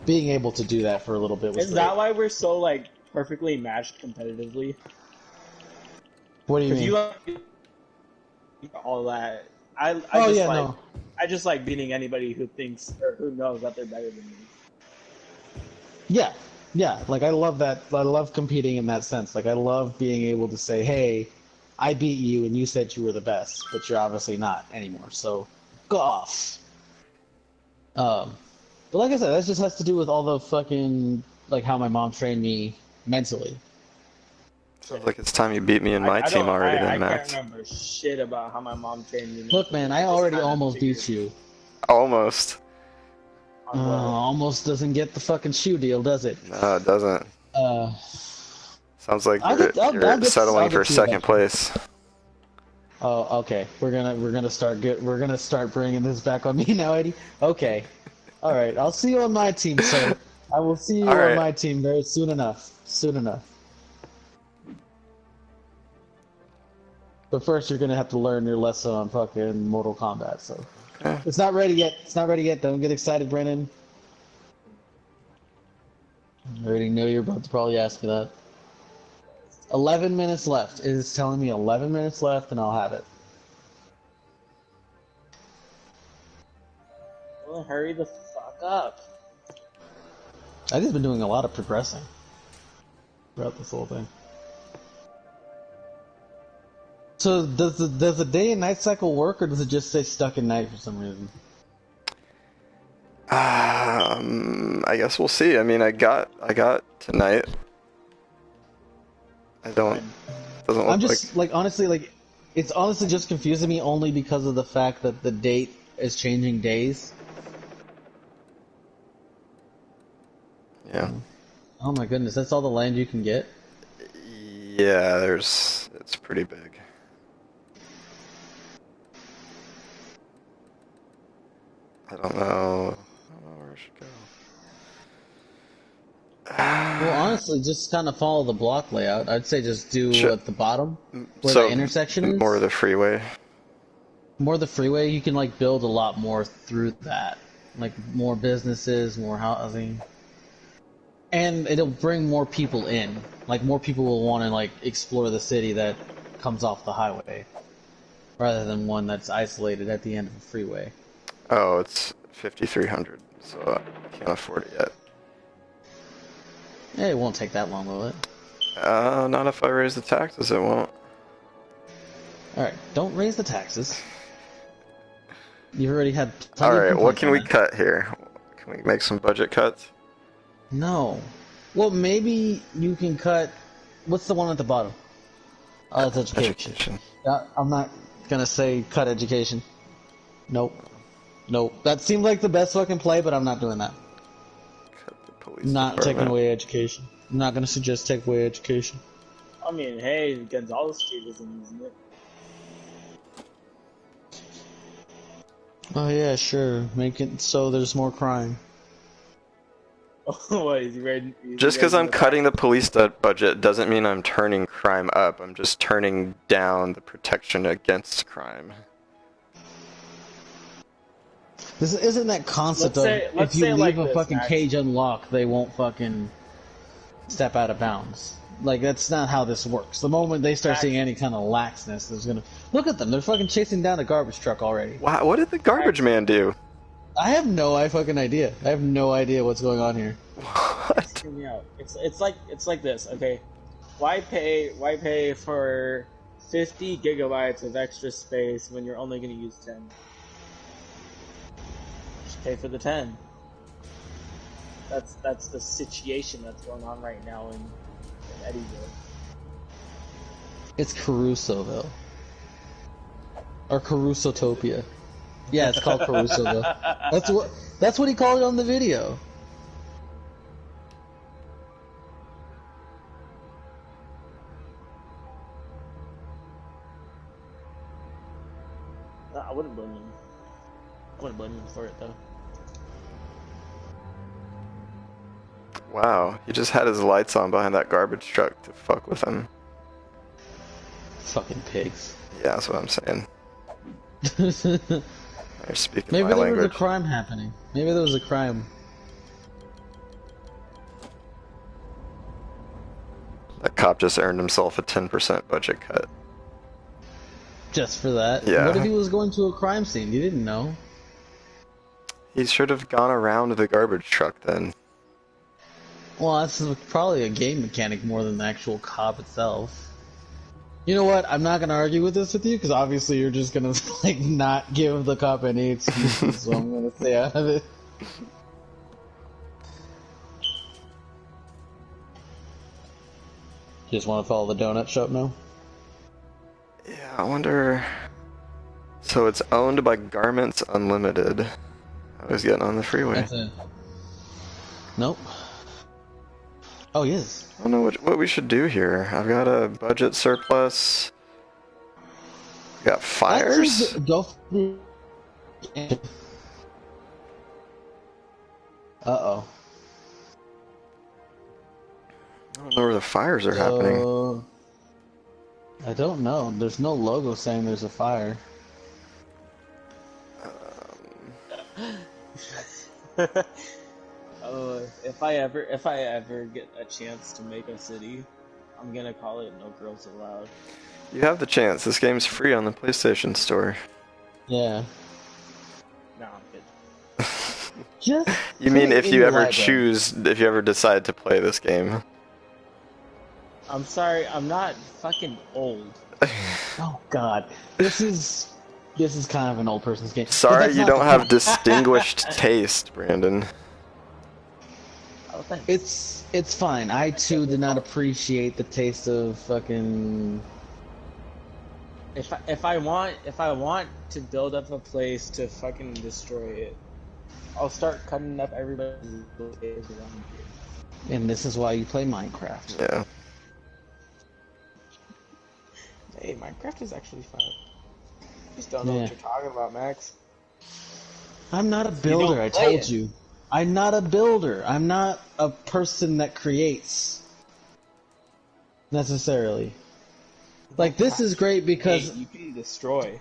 being able to do that for a little bit was Is great. that why we're so, like, perfectly matched competitively? What do you mean? You like all that. I just like beating anybody who thinks or who knows that they're better than me. Yeah, like I love that. I love competing in that sense. Like I love being able to say, "Hey, I beat you, and you said you were the best, but you're obviously not anymore. So, go off." But like I said, that just has to do with all the fucking like how my mom trained me mentally. Sounds like it's time you beat me in my team already, then, Max. I can't remember shit about how my mom trained me. Look, man, I already almost beat you. Almost. Almost doesn't get the fucking shoe deal, does it? No, it doesn't. Sounds like you're settling for second place. Oh, okay. We're gonna start bringing this back on me now, Eddie. Okay. All right. I'll see you on my team, sir. I will see you on my team very soon enough. Soon enough. But first, you're gonna have to learn your lesson on fucking Mortal Kombat. So. It's not ready yet. It's not ready yet. Don't get excited, Brennan. I already know you're about to probably ask me that. 11 minutes left. It is telling me 11 minutes left, and I'll have it. Well, hurry the fuck up. I've just been doing a lot of progressing throughout this whole thing. So does the day and night cycle work, or does it just say stuck in night for some reason? I guess we'll see. I mean, I got tonight. I don't. Doesn't look I'm just like honestly, like it's honestly just confusing me only because of the fact that the date is changing days. Yeah. Oh my goodness, that's all the land you can get? Yeah, it's pretty big. I don't know where I should go. Well, honestly, just kind of follow the block layout. I'd say just do at the bottom, where the intersection is. More of the freeway. More of the freeway, you can like build a lot more through that. Like more businesses, more housing. And it'll bring more people in. Like more people will want to like explore the city that comes off the highway. Rather than one that's isolated at the end of the freeway. Oh, it's 5,300, so I can't afford it yet. Yeah, it won't take that long, will it? Not if I raise the taxes, it won't. Alright, don't raise the taxes. You've already had plenty of Alright, what can we that. cut here? Can we make some budget cuts? No. Well, maybe you can cut... What's the one at the bottom? Oh, that's education. I'm not gonna say cut education. Nope. That seemed like the best fucking play, but I'm not doing that. Cut the police Not department. taking away education. I'm not gonna suggest take away education. I mean, hey, Gonzalez Street isn't using it. Oh yeah, sure. Make it so there's more crime. What is he ready? Just because I'm cutting the police budget doesn't mean I'm turning crime up. I'm just turning down the protection against crime. This isn't that concept Let's if you say leave like a this, fucking Max. cage unlocked, they won't fucking step out of bounds. Like, that's not how this works. The moment they start seeing any kind of laxness, there's gonna... Look at them, they're fucking chasing down a garbage truck already. Wow, what did the garbage man do? I have no fucking idea. I have no idea what's going on here. What? Hear me out. It's like this, okay? Why pay for 50 gigabytes of extra space when you're only going to use 10? Just pay for the 10. That's the situation that's going on right now in Eddyville. It's Carusoville. Or Carusotopia. Yeah, it's called Carusoville. That's what he called it on the video. I wouldn't blame him. I wouldn't blame him for it though. Wow, he just had his lights on behind that garbage truck to fuck with him. Fucking pigs. Yeah, that's what I'm saying. They're speaking Maybe my there language. was a crime happening. Maybe there was a crime. That cop just earned himself a 10% budget cut. Just for that? Yeah. What if he was going to a crime scene? You didn't know. He should have gone around the garbage truck then. Well, that's probably a game mechanic more than the actual cop itself. You know what? I'm not gonna argue with this with you, because obviously you're just gonna, like, not give the cop any excuses, so I'm gonna stay out of it. You just want to follow the donut shop now? Yeah, I wonder... So it's owned by Garments Unlimited. I was getting on the freeway. That's it. Nope. Oh, he is. I don't know what we should do here. I've got a budget surplus. Got fires? Actually, go for... Uh-oh. I don't know where the fires are happening. I don't know. There's no logo saying there's a fire. If I ever get a chance to make a city, I'm gonna call it No Girls Allowed. You have the chance. This game's free on the PlayStation Store. Yeah. No, I'm good. Just You mean if in you your ever library. if you ever decide to play this game? I'm sorry, I'm not fucking old. Oh God, this is kind of an old person's game. But Sorry that's you not don't the have point. distinguished taste, Brandon. Oh, thanks. It's fine. I too did not appreciate the taste of fucking. If I want to build up a place to fucking destroy it, I'll start cutting up everybody's around here. And this is why you play Minecraft. Yeah. Hey, Minecraft is actually fun. You just don't know Yeah. what you're talking about, Max. I'm not a builder. I play told it. you. I'm not a builder. I'm not a person that creates. Necessarily. Like, this is great because... Hey, you can destroy.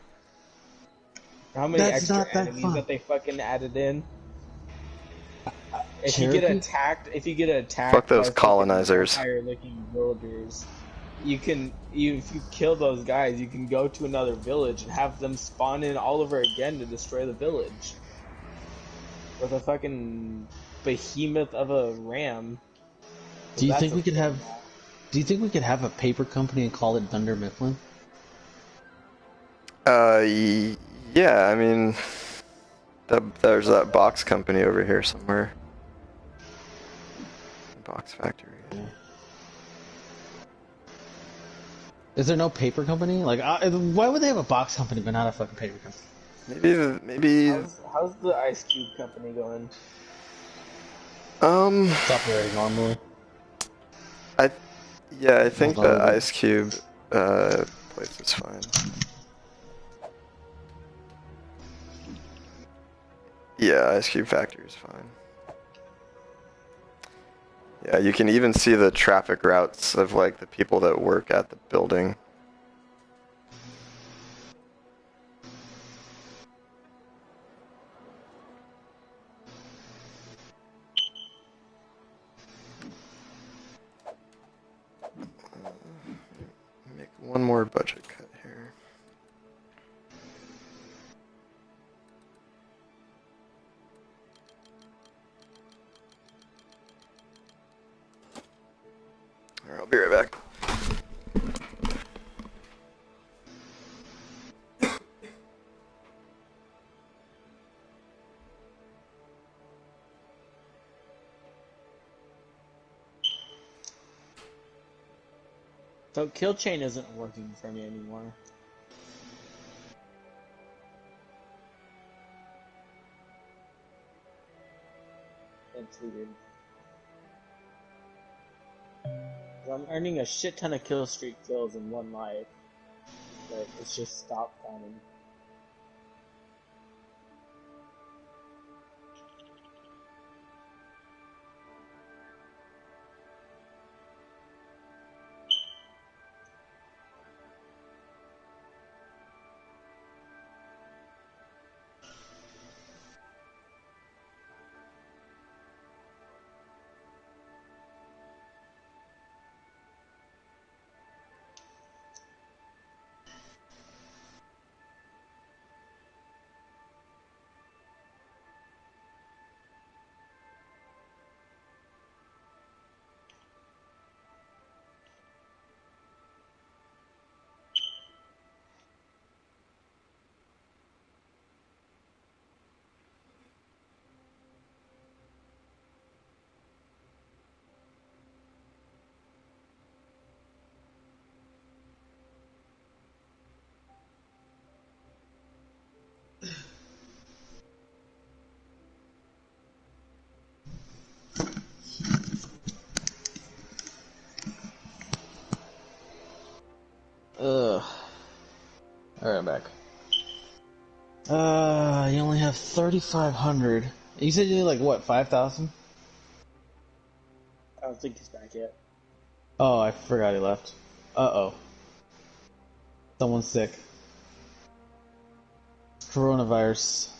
How many That's extra not that enemies fun. that they fucking added in? If Cherokee? you get attacked, Fuck those colonizers. Fire-looking villagers. If you kill those guys, you can go to another village and have them spawn in all over again to destroy the village. With a fucking behemoth of a ram. Do you That's think a we could have... fun Do you think we could have a paper company and call it Dunder Mifflin? Yeah, I mean, there's that box company over here somewhere. Box factory. Is there no paper company? Like, why would they have a box company but not a fucking paper company? Maybe. How's the Ice Cube company going? It's operating normally. I think the Ice Cube place is fine. Yeah, Ice Cube factory is fine. Yeah, you can even see the traffic routes of like the people that work at the building. Make one more budget cut here. Alright, I'll be right back. So kill chain isn't working for me anymore. That's weird. I'm earning a shit ton of kill streak kills in one life, but it's just stopped counting. Ugh. Alright, I'm back. You only have 3,500. You said you need like what, 5,000? I don't think he's back yet. Oh, I forgot he left. Uh-oh. Someone's sick. Coronavirus.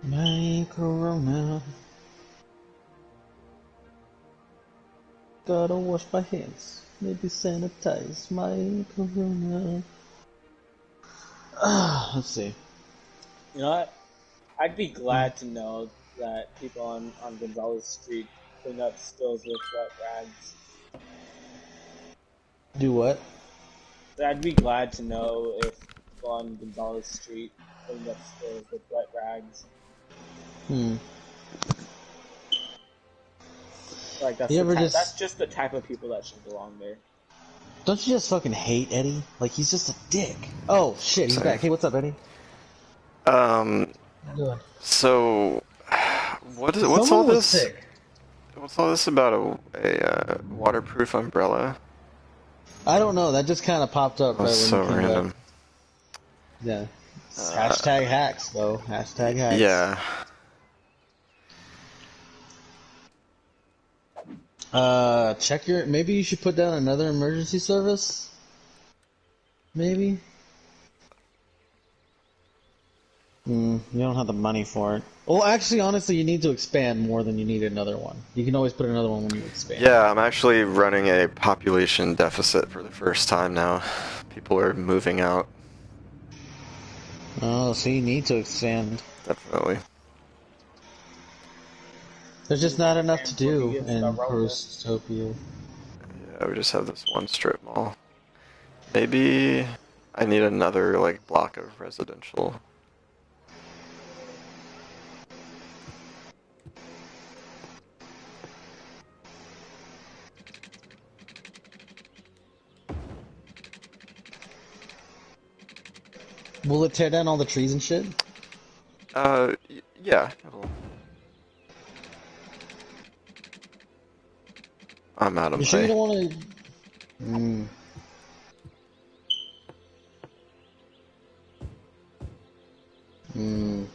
My corona. Gotta wash my hands. Maybe sanitize my corona. Let's see. You know what? I'd be glad to know that people on Gonzalez Street clean up spills with wet rags. Do what? I'd be glad to know if people on Gonzalez Street clean up spills with wet rags. Like that's You the ever type, just- that's just the type of people that should belong there. Don't you just fucking hate Eddie? Like, he's just a dick. Oh, shit, he's Same. back. Hey, what's up, Eddie? So, what's Someone all was this? sick. What's all this about a waterproof umbrella? I don't know. That just kind of popped up right That's when so you came random. back. Yeah. Hashtag hacks, though. Hashtag hacks. Yeah. Check your... Maybe you should put down another emergency service? Maybe? You don't have the money for it. Well, actually, honestly, you need to expand more than you need another one. You can always put another one when you expand. Yeah, I'm actually running a population deficit for the first time now. People are moving out. Oh, so you need to expand. Definitely. There's just not enough to Before do we get in Starova. Carusoville. Yeah, we just have this one strip mall. Maybe I need another like block of residential. Will it tear down all the trees and shit? Yeah. I'm out of You sure you money. don't want to? Mm. Mm.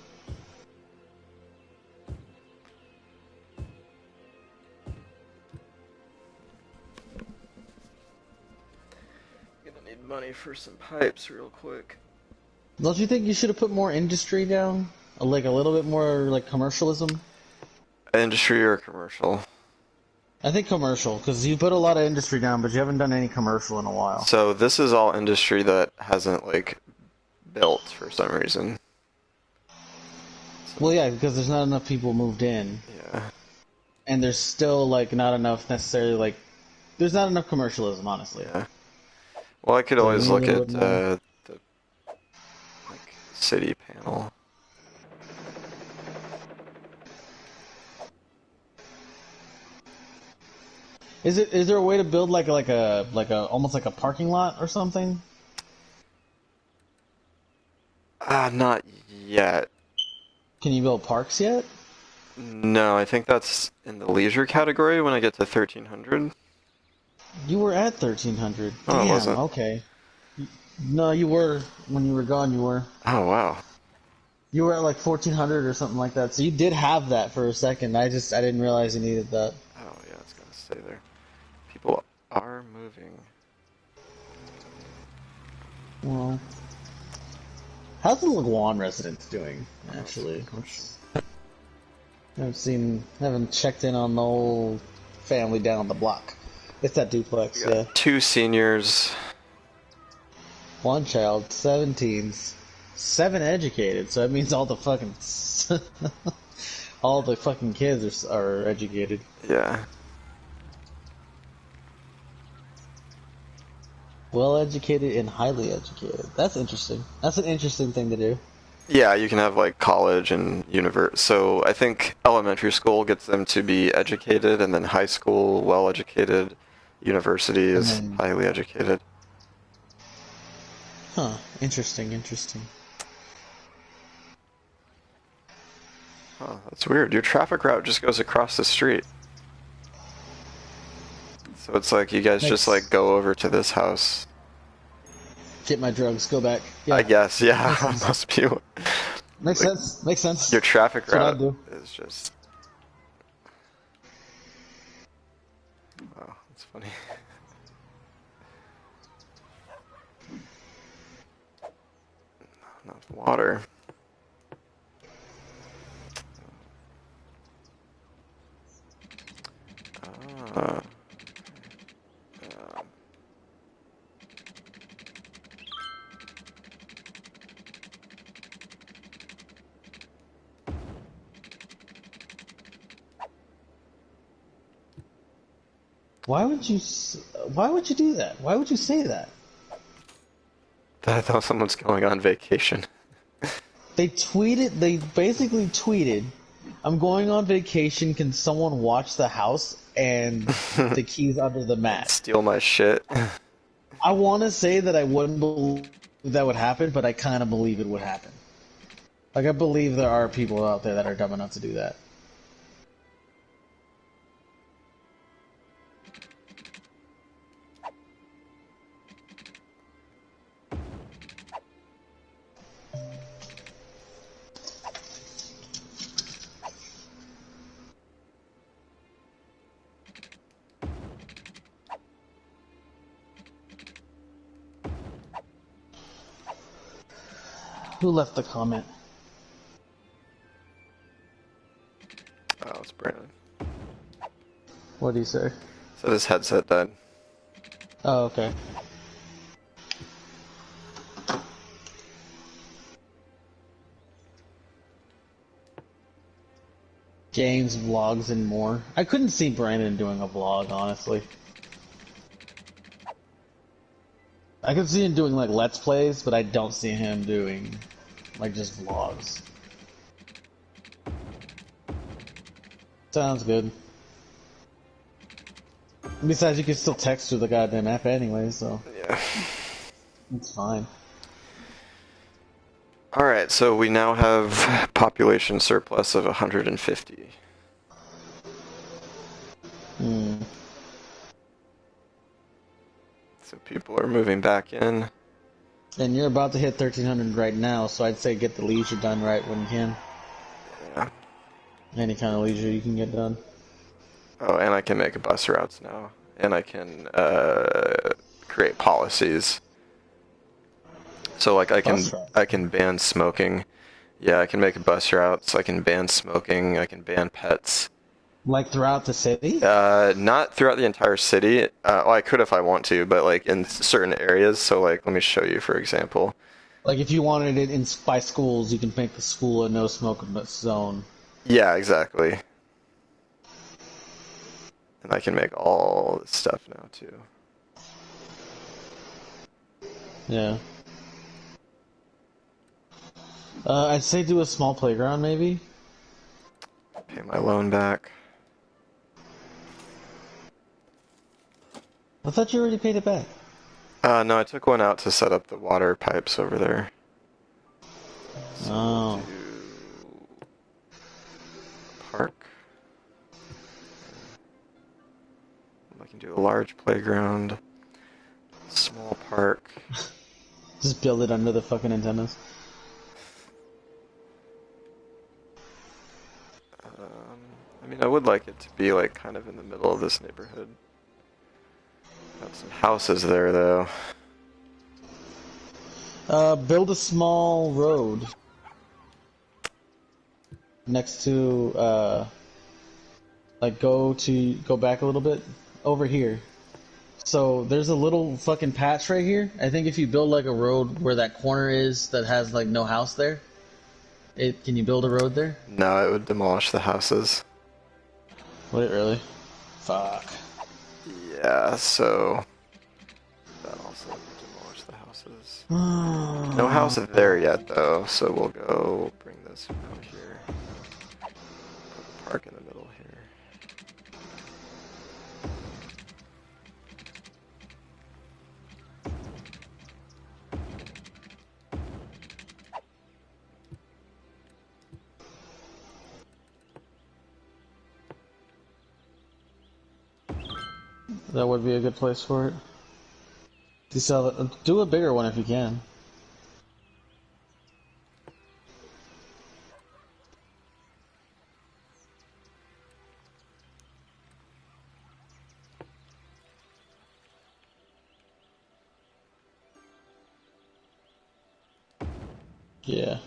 Gonna need money for some pipes real quick. Don't you think you should have put more industry down? Like a little bit more like commercialism? Industry or commercial? I think commercial, because you put a lot of industry down, but you haven't done any commercial in a while. So this is all industry that hasn't like built for some reason. Well, yeah, because there's not enough people moved in, Yeah. and there's still like not enough necessarily like there's not enough commercialism, honestly. Yeah. Well, I could So you always need a look little at bit more. the like city panel. Is there a way to build like a almost like a parking lot or something? Not yet. Can you build parks yet? No, I think that's in the leisure category when I get to 1300. You were at 1300. Oh, it Damn. wasn't. Okay. No, you were when you were gone. You were. Oh, wow. You were at like 1400 or something like that. So you did have that for a second. I didn't realize you needed that. Oh, yeah, it's gonna stay there. People are moving. Well, how's the Laguan residence doing? Actually, haven't checked in on the whole family down the block. It's that duplex, We got yeah. 2 seniors. One child, 17s, 7 educated. So that means all the fucking all the fucking kids are educated. Yeah. Well educated and highly educated. That's interesting. That's an interesting thing to do. Yeah, you can have like college and university. So I think elementary school gets them to be educated, and then high school well educated. University is then, highly educated. huh? Interesting. Oh, that's weird. Your traffic route just goes across the street. So it's like you guys just like go over to this house. Get my drugs. Go back. Yeah. I guess, yeah, must be. Makes sense. Makes sense. Your traffic That's what route I'd do. is just. Wow, that's funny. Not enough water. Ah. Why would you do that? Why would you say that? I thought someone's going on vacation. They basically tweeted, I'm going on vacation, can someone watch the house? And the keys under the mat. Steal my shit. I want to say that I wouldn't believe that would happen, but I kind of believe it would happen. Like, I believe there are people out there that are dumb enough to do that. Who left the comment? Oh, it's Brandon. What do you say? So this headset died. Oh, okay. games, vlogs, and more. I couldn't see Brandon doing a vlog, honestly. I could see him doing like Let's Plays, but I don't see him doing like just vlogs. Sounds good. Besides, you can still text through the goddamn app anyway, so Yeah. it's fine. Alright, so we now have population surplus of 150. So people are moving back in. And you're about to hit 1300 right now, so I'd say get the leisure done right when you can. Yeah. Any kind of leisure you can get done. Oh, and I can make bus routes now. And I can create policies. So like I can ban smoking. Yeah, I can make bus routes, I can ban smoking, I can ban pets. Like throughout the city? Not throughout the entire city. Well, I could if I want to, but like in certain areas. So like, let me show you, for example. Like if you wanted it by schools, you can make the school a no smoking zone. Yeah, exactly. And I can make all this stuff now too. Yeah. I'd say do a small playground, maybe. Pay my loan back. I thought you already paid it back. No, I took one out to set up the water pipes over there. So Oh. Park. I can do a large playground, small park. Just build it under the fucking antennas. I mean, I would like it to be like kind of in the middle of this neighborhood. Got some houses there though. Build a small road next to, like go back a little bit over here. So there's a little fucking patch right here. I think if you build like a road where that corner is that has like no house there, can you build a road there? No, it would demolish the houses. Would it really? Fuck. Yeah, so that also would demolish the houses. No house there yet though, so we'll go bring this out here. Put the park in the middle here. That would be a good place for it. Do a bigger one if you can. Yeah.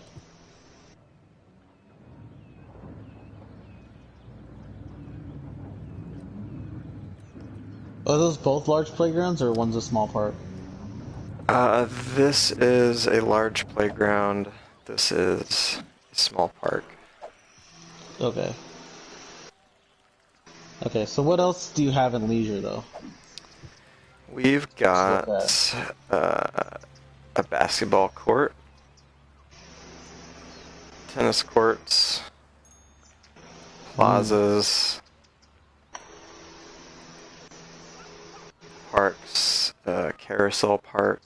Are those both large playgrounds, or one's a small park? This is a large playground. This is a small park. Okay. Okay, so what else do you have in leisure, though? We've got a basketball court, tennis courts, plazas, parks, a carousel park,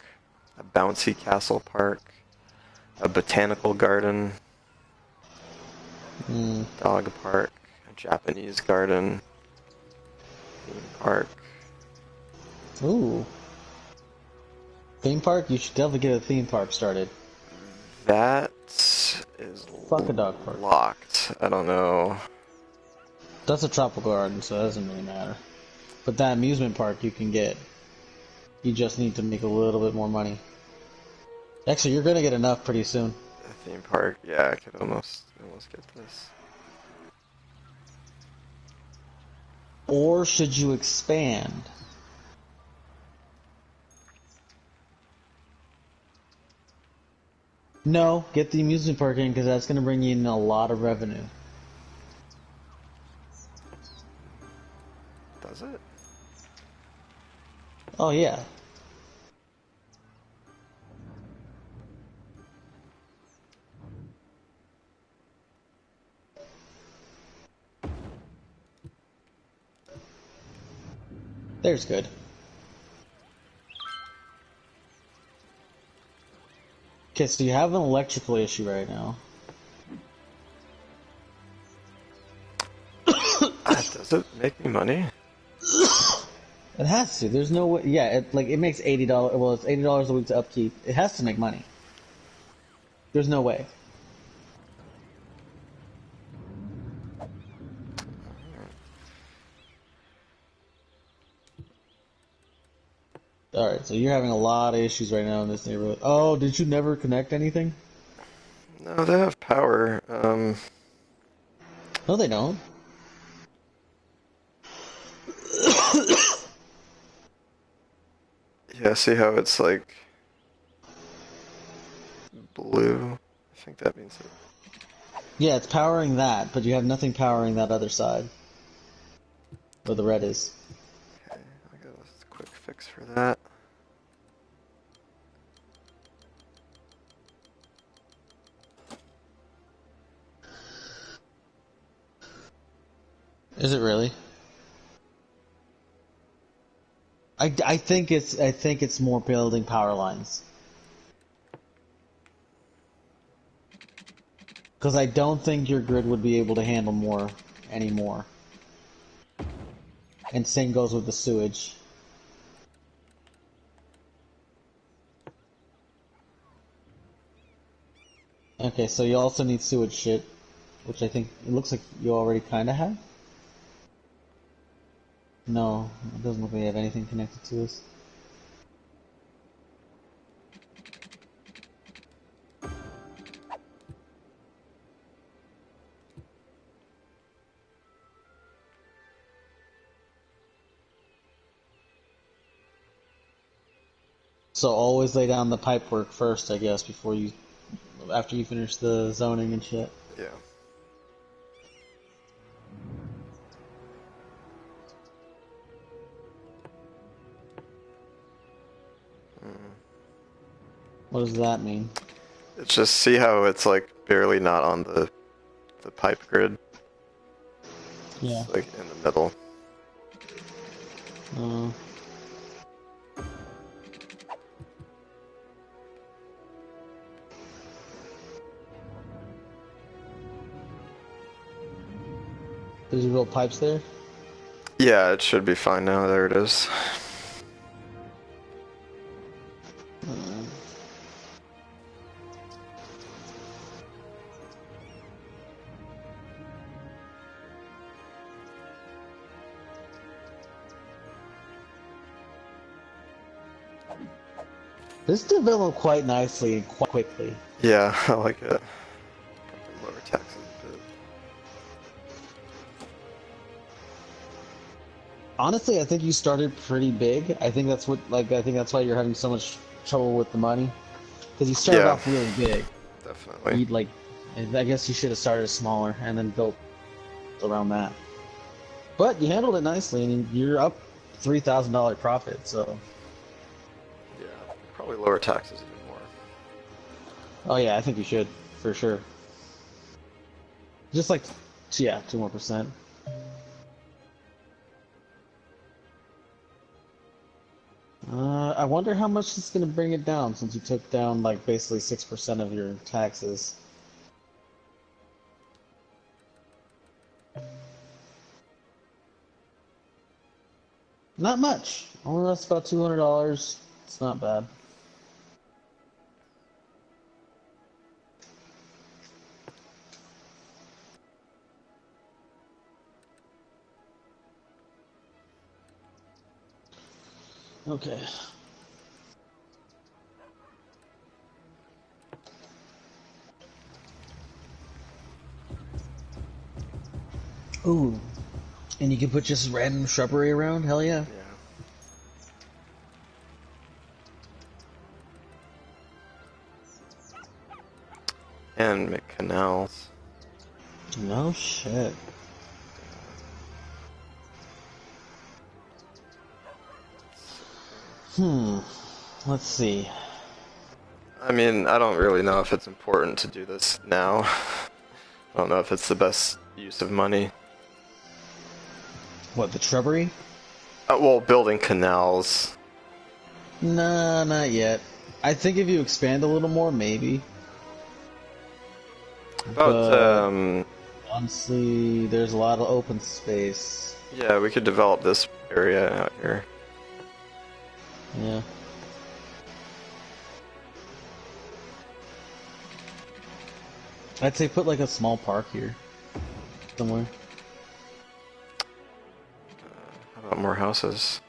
a bouncy castle park, a botanical garden, dog park, a Japanese garden, theme park. Ooh. Theme park? You should definitely get a theme park started. That is Fuck a dog park. locked. I don't know. That's a tropical garden, so it doesn't really matter. But that amusement park you can get. You just need to make a little bit more money. Actually, you're gonna get enough pretty soon. A theme park, yeah, I could almost get this. Or should you expand? No, get the amusement park in because that's gonna bring you in a lot of revenue. Does it? Oh yeah. There's good. Okay, so you have an electrical issue right now. Does it make me money? It has to. There's no way. Yeah, it makes $80. Well, it's $80 a week to upkeep. It has to make money. There's no way. All right, so you're having a lot of issues right now in this neighborhood. Oh, did you never connect anything? No, they have power. No, they don't. Yeah, see how it's like blue? I think that means it. Yeah, it's powering that, but you have nothing powering that other side. Where the red is. Okay, I got a quick fix for that. Is it really? I think it's more building power lines. Because I don't think your grid would be able to handle more anymore. And same goes with the sewage. Okay, so you also need sewage shit, which I think it looks like you already kind of have. No, it doesn't look like you have anything connected to this. So always lay down the pipe work first, I guess, after you finish the zoning and shit. Yeah. What does that mean? It's just see how it's like barely not on the pipe grid. Yeah. It's like in the middle. Uh, Did you build pipes there? Yeah, it should be fine now. There it is. This developed quite nicely and quite quickly. Yeah, I like it. Lower taxes a bit. Honestly, I think you started pretty big. I think that's why you're having so much trouble with the money. Because you started Yeah. off really big. Definitely. I guess you should have started smaller and then built around that. But you handled it nicely, and you're up $3,000 profit, so. Yeah, probably lower taxes a bit more. Oh yeah, I think you should, for sure. Just like, yeah, 2 more percent. I wonder how much it's gonna bring it down since you took down like basically 6% of your taxes. Not much. Only that's about $200. It's not bad. Okay. Ooh. And you can put just random shrubbery around? Hell yeah. Yeah. And make canals. No shit. Let's see. I mean, I don't really know if it's important to do this now. I don't know if it's the best use of money. What, the shrubbery? Well, building canals. Nah, not yet. I think if you expand a little more, maybe. But, honestly, there's a lot of open space. yeah, we could develop this area out here. Yeah. I'd say put like a small park here. Somewhere. How about more houses?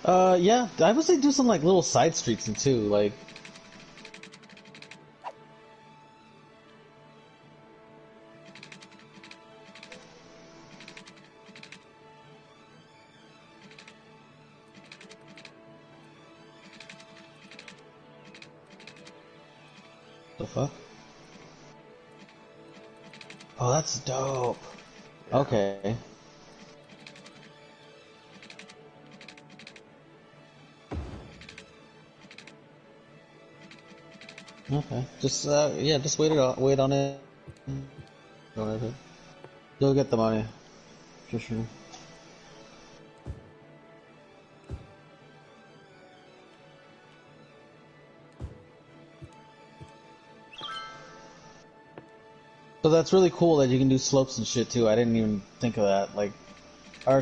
Yeah, I would say do some like little side streets and too, like. The fuck? Oh, that's dope. Yeah. Okay. Okay. Just yeah, just wait on it. You'll get the money. For sure. So that's really cool that you can do slopes and shit too. I didn't even think of that. Like, our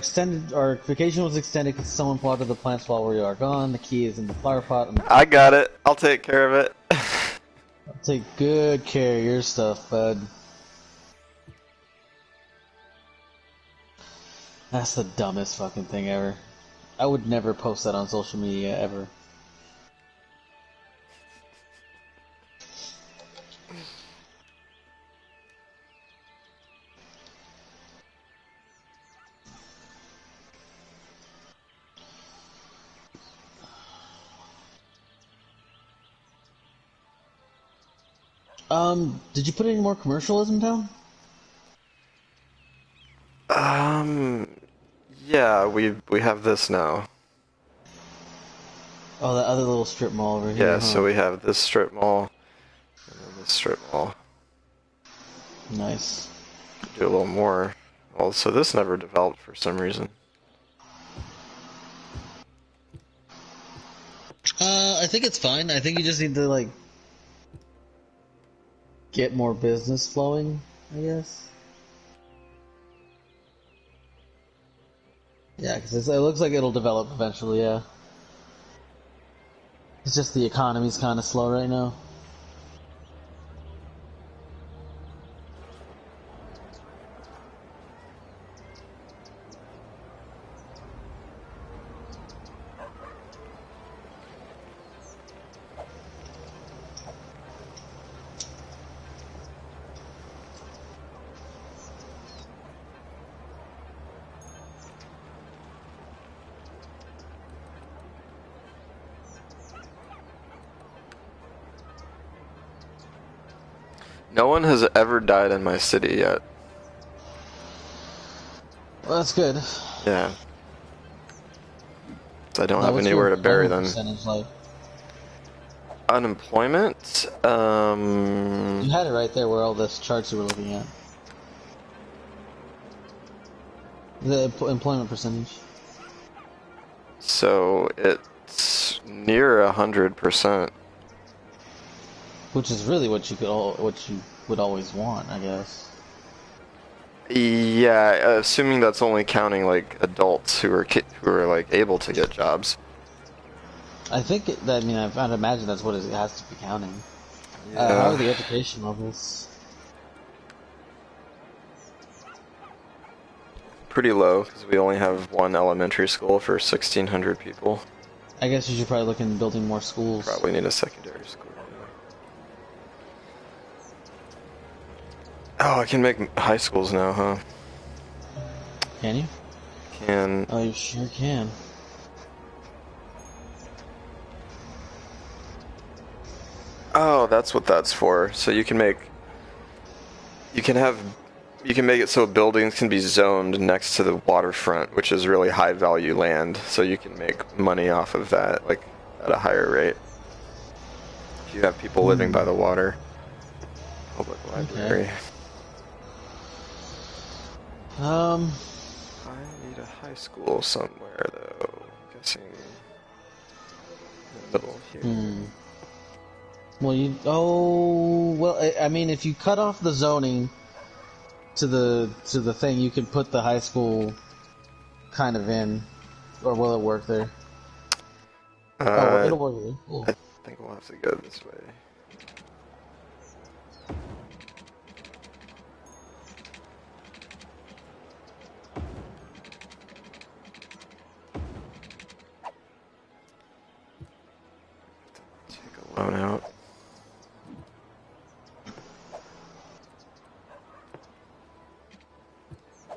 vacation was extended because someone watered the plants while we are gone. The key is in the flower pot. And I got it. I'll take care of it. I'll take good care of your stuff, bud. That's the dumbest fucking thing ever. I would never post that on social media ever. Did you put any more commercialism down? Yeah, we have this now. Oh, that other little strip mall over here. Yeah, huh? so we have this strip mall, and then this strip mall. Nice. Do a little more. Well, so this never developed for some reason. I think it's fine. I think you just need to, like, get more business flowing, I guess. Yeah, because it looks like it'll develop eventually, yeah. It's just the economy's kind of slow right now. No one has ever died in my city yet. Well, that's good. Yeah. So I don't Now, have what's anywhere your to bury them. employment percentage like? Unemployment? You had it right there where all those charts you were looking at. The employment percentage. So it's near 100%. Which is really what you would always want, I guess. Yeah, assuming that's only counting like adults who are like able to get jobs. I think I mean I'd imagine that's what it has to be counting. Yeah. How are the education levels? Pretty low because we only have one elementary school for 1,600 people. I guess you should probably look into building more schools. Probably need a secondary school. Oh, I can make high schools now, huh? Can you? Can. Oh, you sure can. Oh, that's what that's for. So you can have you can make it so buildings can be zoned next to the waterfront, which is really high value land, so you can make money off of that, like, at a higher rate. If you have people living by the water. Public library. Okay. I need a high school somewhere, though. I'm guessing in the middle here. Well, I mean, if you cut off the zoning to the thing, you can put the high school kind of in, or will it work there? It'll work there. Cool. I think we'll have to go this way. Take a loan out.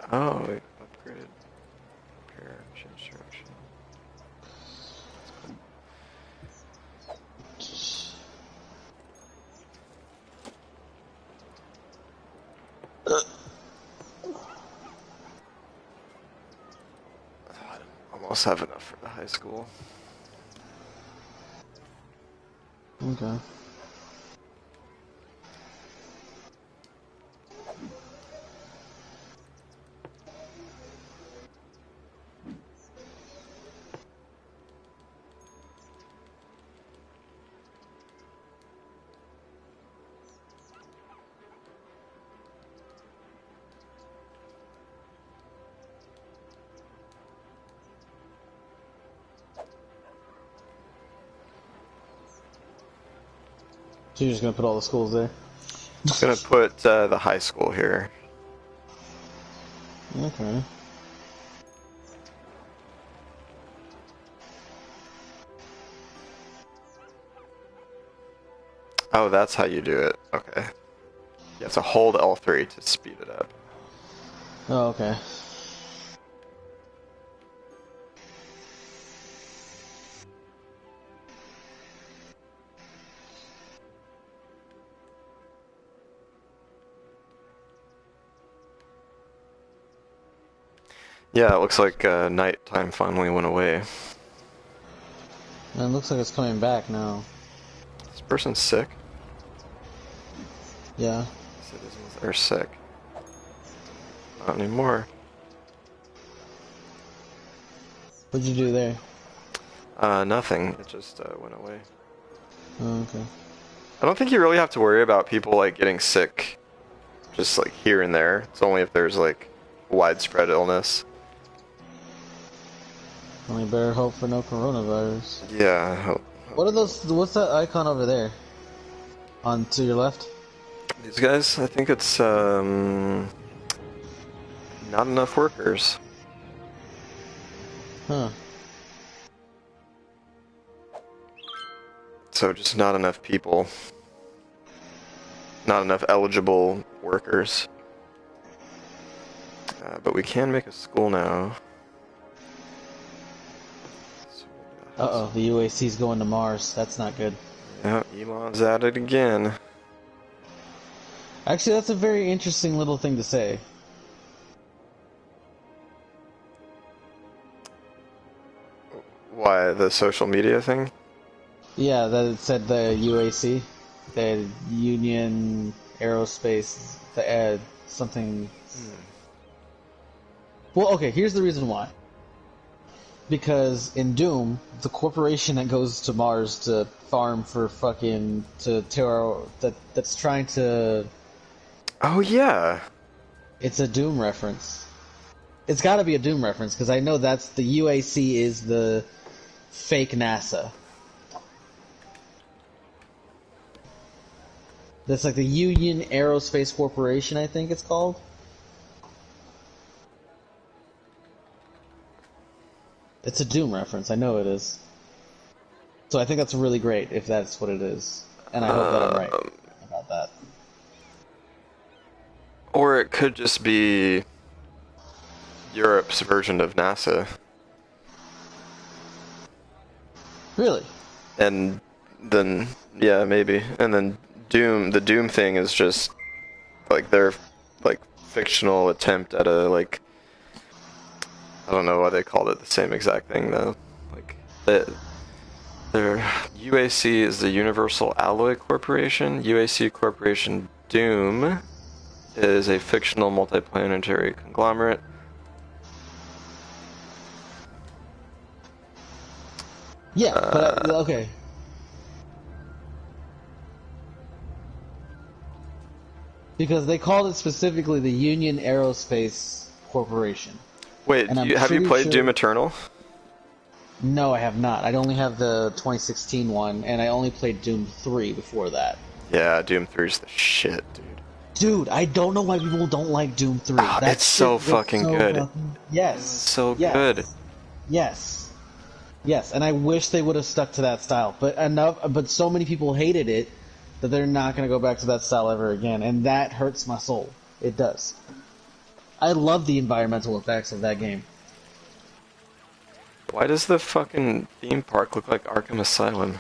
Oh, we upgraded repair construction. Almost have enough for the high school. Okay. So you're just gonna put all the schools there? I'm gonna put the high school here. Okay. Oh, that's how you do it. Okay. You have to hold L3 to speed it up. Oh, okay. Yeah, it looks like nighttime finally went away. And it looks like it's coming back now. This person's sick. Yeah. Citizens are sick. Not anymore. What'd you do there? Nothing. It just went away. Oh, okay. I don't think you really have to worry about people like getting sick just like here and there. It's only if there's like widespread illness. Only better hope for no coronavirus. Yeah. Hope What are those? What's that icon over there? On to your left? These guys, I think it's not enough workers. Huh. So just not enough people. Not enough eligible workers. But we can make a school now. Uh-oh, the UAC's going to Mars. That's not good. Yeah, Elon's at it again. Actually, that's a very interesting little thing to say. Why, the social media thing? Yeah, that it said the UAC, the Union Aerospace, the something. Well, okay, here's the reason why. Because in Doom, the corporation that goes to Mars to farm for fucking that's trying to. Oh yeah. It's a Doom reference. It's got to be a Doom reference because I know that's the UAC is the fake NASA. That's like the Union Aerospace Corporation, I think it's called. It's a Doom reference, I know it is. So I think that's really great if that's what it is. And I hope that I'm right about that. Or it could just be Europe's version of NASA. Really? And then, yeah, maybe. And then Doom, the Doom thing is just, like, they're, like, fictional attempt at a, like, I don't know why they called it the same exact thing though. Like, their UAC is the Universal Alloy Corporation. UAC Corporation Doom is a fictional multiplanetary conglomerate. Yeah, but okay. Because they called it specifically the Union Aerospace Corporation. Wait, And have you played sure... Doom Eternal? No, I have not. I only have the 2016 one, and I only played Doom 3 before that. Yeah, Doom 3 is the shit, dude. Dude, I don't know why people don't like Doom 3. Oh, it's so fucking good. Yes. So yes. good. Yes. Yes, and I wish they would have stuck to that style. But so many people hated it that they're not going to go back to that style ever again, and that hurts my soul. It does. I love the environmental effects of that game. Why does the fucking theme park look like Arkham Asylum?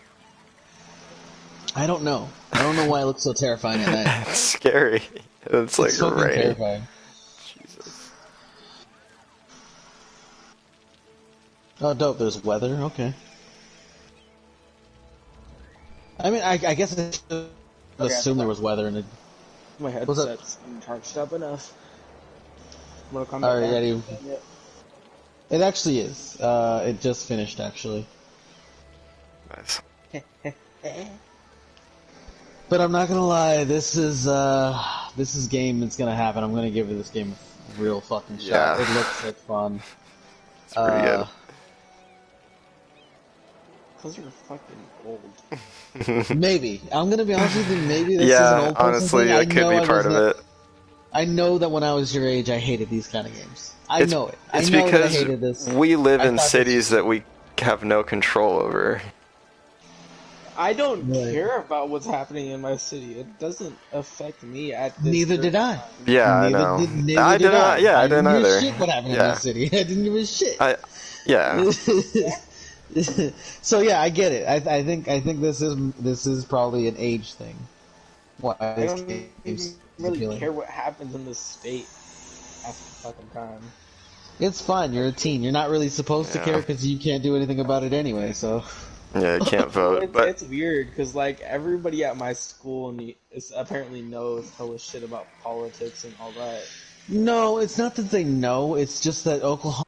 I don't know. I don't know why it looks so terrifying at night. It's scary. It's like fucking rain. terrifying. Jesus. Oh, dope. There's weather. Okay. I mean, I guess I should assume there was weather in it. My headset's charged up enough. Alright, Eddie. It actually is. It just finished, actually. Nice. But I'm not gonna lie, this is game that's gonna happen. I'm gonna give this game a real fucking shot. Yeah. It looks like fun. It's pretty good. Because you're fucking old. Maybe. I'm gonna be honest with you, maybe this is Yeah, an old person honestly, thing. that could be part of it. I know that when I was your age, I hated these kind of games. I know it. It's I know because that I hated this. we live in cities that we have no control over. I don't care about what's happening in my city. It doesn't affect me at this Neither did I. Yeah, I know. I didn't. Yeah, I didn't either. Shit what happened in my city. I didn't give a shit. Yeah. So yeah, I get it. I think this is probably an age thing. Why I don't even really care what happens in the state half the fucking time. It's fine. You're a teen. You're not really supposed to care because you can't do anything about it anyway. So. Yeah, you can't vote. But it's weird because like everybody at my school apparently knows hella shit about politics and all that. No, it's not that they know. It's just that Oklahoma